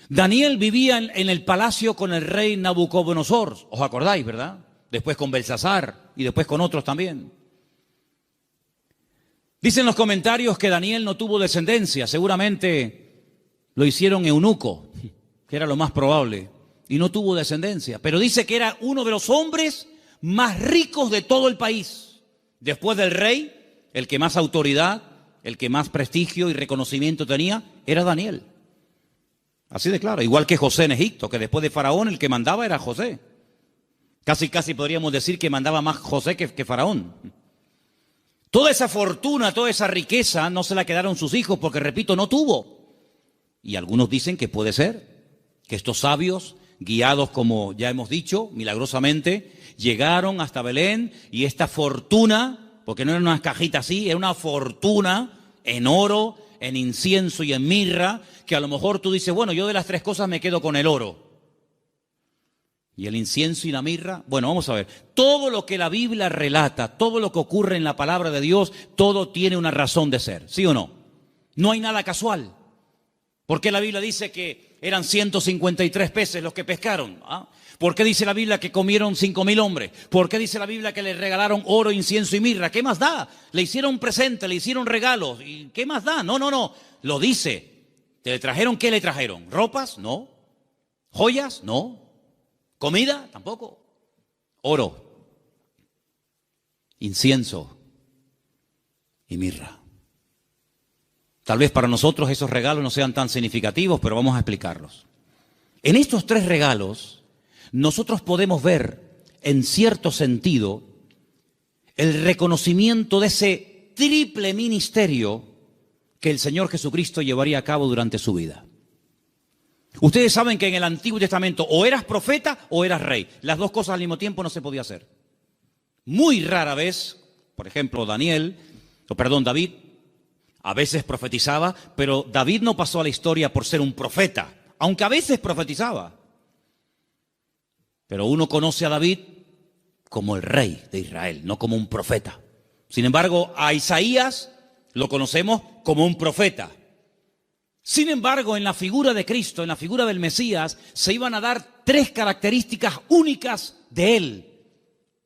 Daniel vivía en el palacio con el rey Nabucodonosor, ¿os acordáis, verdad? Después con Belsasar y después con otros también. Dicen los comentarios que Daniel no tuvo descendencia, seguramente lo hicieron eunuco, que era lo más probable, y no tuvo descendencia, pero dice que era uno de los hombres más ricos de todo el país. Después del rey, el que más autoridad, el que más prestigio y reconocimiento tenía, era Daniel. Así de claro. Igual que José en Egipto, que después de Faraón el que mandaba era José. Casi podríamos decir que mandaba más José que Faraón. Toda esa fortuna, toda esa riqueza no se la quedaron sus hijos porque, repito, no tuvo. Y algunos dicen que puede ser que estos sabios, guiados, como ya hemos dicho, milagrosamente, llegaron hasta Belén y esta fortuna, porque no era una cajita así, era una fortuna en oro, en incienso y en mirra, que a lo mejor tú dices, bueno, yo de las tres cosas me quedo con el oro. ¿Y el incienso y la mirra? Bueno, vamos a ver. Todo lo que la Biblia relata, todo lo que ocurre en la palabra de Dios, todo tiene una razón de ser, ¿sí o no? No hay nada casual. ¿Por qué la Biblia dice que eran 153 peces los que pescaron? ¿Ah? ¿Por qué dice la Biblia que comieron 5.000 hombres? ¿Por qué dice la Biblia que le regalaron oro, incienso y mirra? ¿Qué más da? Le hicieron presente, le hicieron regalos. ¿Y qué más da? No. Lo dice. ¿Te le trajeron qué le trajeron? ¿Ropas? No. ¿Joyas? No. ¿Comida? Tampoco. Oro, incienso y mirra. Tal vez para nosotros esos regalos no sean tan significativos, pero vamos a explicarlos. En estos tres regalos, nosotros podemos ver, en cierto sentido, el reconocimiento de ese triple ministerio que el Señor Jesucristo llevaría a cabo durante su vida. Ustedes saben que en el Antiguo Testamento o eras profeta o eras rey. Las dos cosas al mismo tiempo no se podía hacer. Muy rara vez, por ejemplo, David, a veces profetizaba, pero David no pasó a la historia por ser un profeta, aunque a veces profetizaba. Pero uno conoce a David como el rey de Israel, no como un profeta. Sin embargo, a Isaías lo conocemos como un profeta. Sin embargo, en la figura de Cristo, en la figura del Mesías, se iban a dar tres características únicas de él: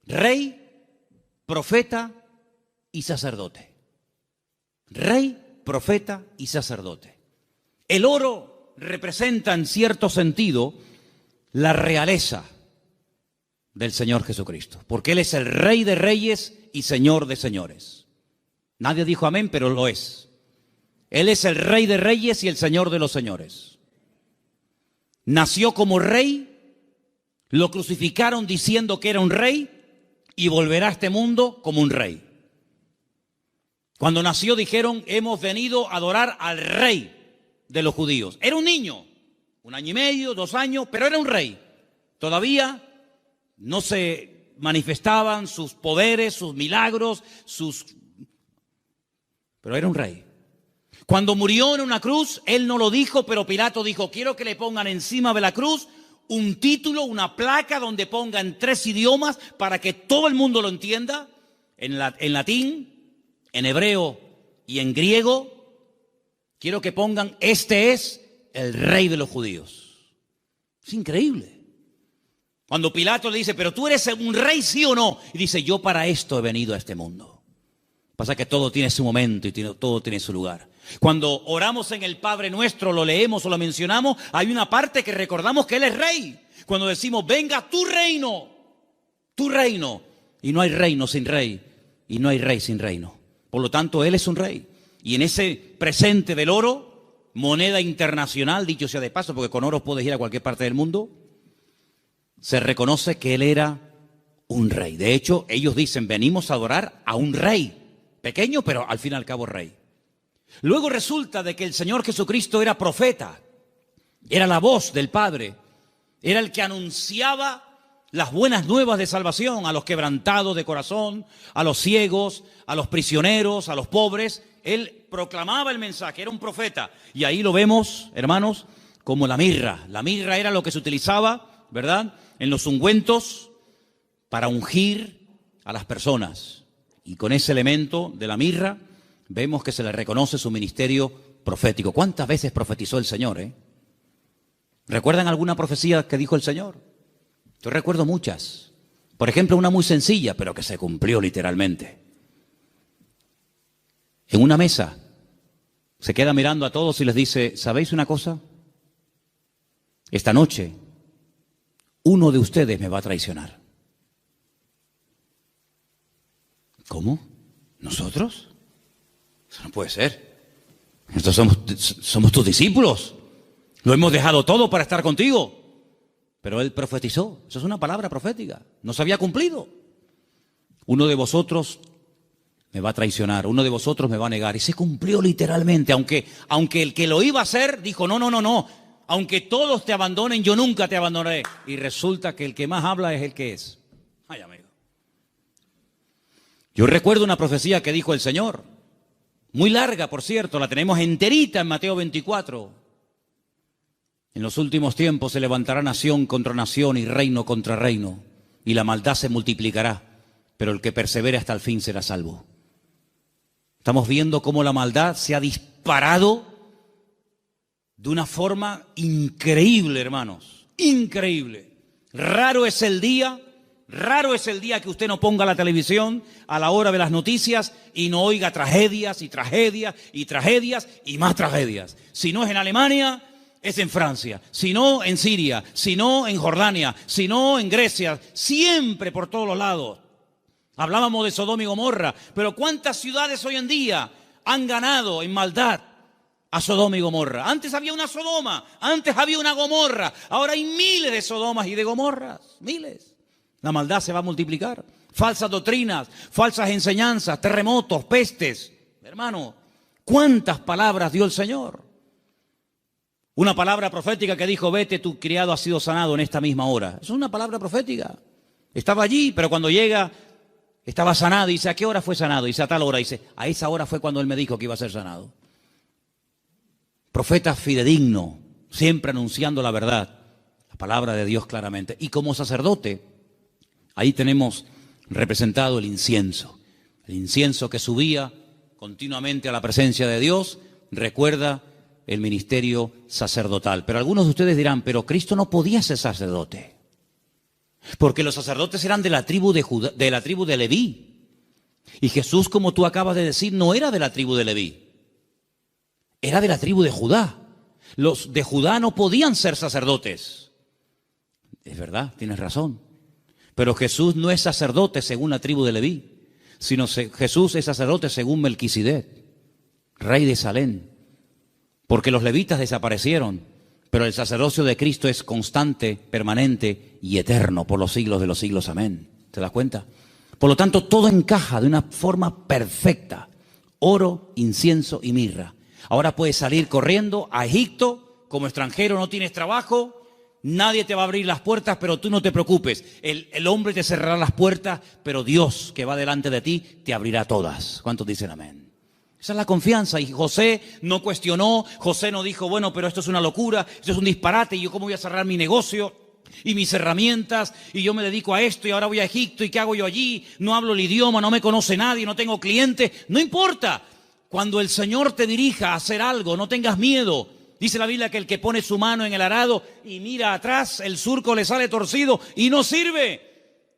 rey, profeta y sacerdote. Rey, profeta y sacerdote. El oro representa en cierto sentido la realeza del Señor Jesucristo, porque Él es el Rey de reyes y Señor de señores. Nadie dijo amén, pero lo es. Él es el Rey de reyes y el Señor de los señores. Nació como rey, lo crucificaron diciendo que era un rey y volverá a este mundo como un rey. Cuando nació dijeron, hemos venido a adorar al rey de los judíos. Era un niño, 1 año y medio, 2 años, pero era un rey. Todavía no se manifestaban sus poderes, sus milagros, pero era un rey. Cuando murió en una cruz, él no lo dijo, pero Pilato dijo, quiero que le pongan encima de la cruz un título, una placa donde pongan 3 idiomas para que todo el mundo lo entienda, en latín, en hebreo y en griego. Quiero que pongan, este es el rey de los judíos. Es increíble. Cuando Pilato le dice, pero tú eres un rey, ¿sí o no? Y dice, yo para esto he venido a este mundo. Pasa que todo tiene su momento y todo tiene su lugar. Cuando oramos en el Padre Nuestro, lo leemos o lo mencionamos, hay una parte que recordamos que Él es rey. Cuando decimos, venga tu reino, y no hay reino sin rey, y no hay rey sin reino. Por lo tanto, Él es un rey. Y en ese presente del oro, moneda internacional, dicho sea de paso, porque con oro puedes ir a cualquier parte del mundo, se reconoce que Él era un rey. De hecho, ellos dicen, venimos a adorar a un rey. Pequeño, pero al fin y al cabo rey. Luego resulta de que el Señor Jesucristo era profeta, era la voz del Padre, era el que anunciaba las buenas nuevas de salvación a los quebrantados de corazón, a los ciegos, a los prisioneros, a los pobres. Él proclamaba el mensaje, era un profeta. Y ahí lo vemos, hermanos, como la mirra. La mirra era lo que se utilizaba, ¿verdad?, en los ungüentos para ungir a las personas. Y con ese elemento de la mirra vemos que se le reconoce su ministerio profético. ¿Cuántas veces profetizó el Señor? ¿Recuerdan alguna profecía que dijo el Señor? Yo recuerdo muchas. Por ejemplo, una muy sencilla, pero que se cumplió literalmente. En una mesa se queda mirando a todos y les dice, ¿sabéis una cosa? Esta noche uno de ustedes me va a traicionar. ¿Cómo? ¿Nosotros? Eso no puede ser. Nosotros somos tus discípulos. Lo hemos dejado todo para estar contigo. Pero él profetizó. Eso es una palabra profética. No se había cumplido. Uno de vosotros me va a traicionar. Uno de vosotros me va a negar. Y se cumplió literalmente. Aunque el que lo iba a hacer dijo, no. Aunque todos te abandonen, yo nunca te abandonaré. Y resulta que el que más habla es el que es. Ay, amigo. Yo recuerdo una profecía que dijo el Señor. Muy larga, por cierto. La tenemos enterita en Mateo 24. En los últimos tiempos se levantará nación contra nación y reino contra reino, y la maldad se multiplicará, pero el que persevere hasta el fin será salvo. Estamos viendo cómo la maldad se ha disparado de una forma increíble, hermanos, increíble. Raro es el día que usted no ponga la televisión a la hora de las noticias y no oiga tragedias y tragedias y tragedias y más tragedias. Si no es en Alemania, es en Francia, si no en Siria, si no en Jordania, si no en Grecia, siempre por todos los lados. Hablábamos de Sodoma y Gomorra, pero ¿cuántas ciudades hoy en día han ganado en maldad a Sodoma y Gomorra? Antes había una Sodoma, antes había una Gomorra, ahora hay miles de Sodomas y de Gomorras, miles. La maldad se va a multiplicar. Falsas doctrinas, falsas enseñanzas, terremotos, pestes. Hermano, ¿cuántas palabras dio el Señor? Una palabra profética que dijo, vete, tu criado ha sido sanado en esta misma hora. Es una palabra profética. Estaba allí, pero cuando llega, estaba sanado. Y dice, ¿a qué hora fue sanado? Y dice, a tal hora. Y dice, a esa hora fue cuando él me dijo que iba a ser sanado. Profeta fidedigno, siempre anunciando la verdad. La palabra de Dios claramente. Y como sacerdote, ahí tenemos representado el incienso. El incienso que subía continuamente a la presencia de Dios, recuerda el ministerio sacerdotal. Pero algunos de ustedes dirán, pero Cristo no podía ser sacerdote, porque los sacerdotes eran de la tribu de Judá, de la tribu de Leví. Y Jesús, como tú acabas de decir, no era de la tribu de Leví, era de la tribu de Judá. Los de Judá no podían ser sacerdotes. Es verdad, tienes razón. Pero Jesús no es sacerdote según la tribu de Leví, sino Jesús es sacerdote según Melquisedec, rey de Salem. Porque los levitas desaparecieron, pero el sacerdocio de Cristo es constante, permanente y eterno por los siglos de los siglos. Amén. ¿Te das cuenta? Por lo tanto, todo encaja de una forma perfecta. Oro, incienso y mirra. Ahora puedes salir corriendo a Egipto como extranjero, no tienes trabajo, nadie te va a abrir las puertas, pero tú no te preocupes. El hombre te cerrará las puertas, pero Dios que va delante de ti te abrirá todas. ¿Cuántos dicen amén? Esa es la confianza. Y José no cuestionó, José no dijo, bueno, pero esto es una locura, esto es un disparate, y yo cómo voy a cerrar mi negocio y mis herramientas, y yo me dedico a esto y ahora voy a Egipto, y qué hago yo allí, no hablo el idioma, no me conoce nadie, no tengo clientes. No importa, cuando el Señor te dirija a hacer algo, no tengas miedo. Dice la Biblia que el que pone su mano en el arado y mira atrás, el surco le sale torcido y no sirve.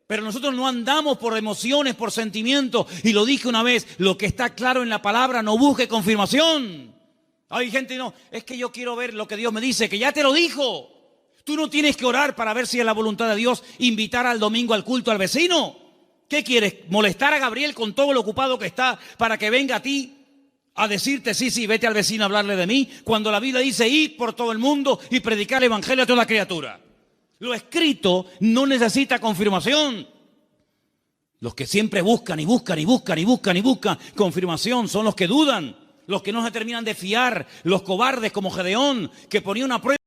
Pero nosotros no andamos por emociones, por sentimientos. Y lo dije una vez, lo que está claro en la palabra, no busque confirmación. Hay gente, no, es que yo quiero ver lo que Dios me dice, que ya te lo dijo. Tú no tienes que orar para ver si es la voluntad de Dios invitar al domingo al culto al vecino. ¿Qué quieres? ¿Molestar a Gabriel con todo lo ocupado que está para que venga a ti a decirte, sí, vete al vecino a hablarle de mí? Cuando la Biblia dice, id por todo el mundo y predicar el evangelio a toda criatura. Lo escrito no necesita confirmación. Los que siempre buscan confirmación son los que dudan, los que no se terminan de fiar, los cobardes como Gedeón, que ponía una prueba.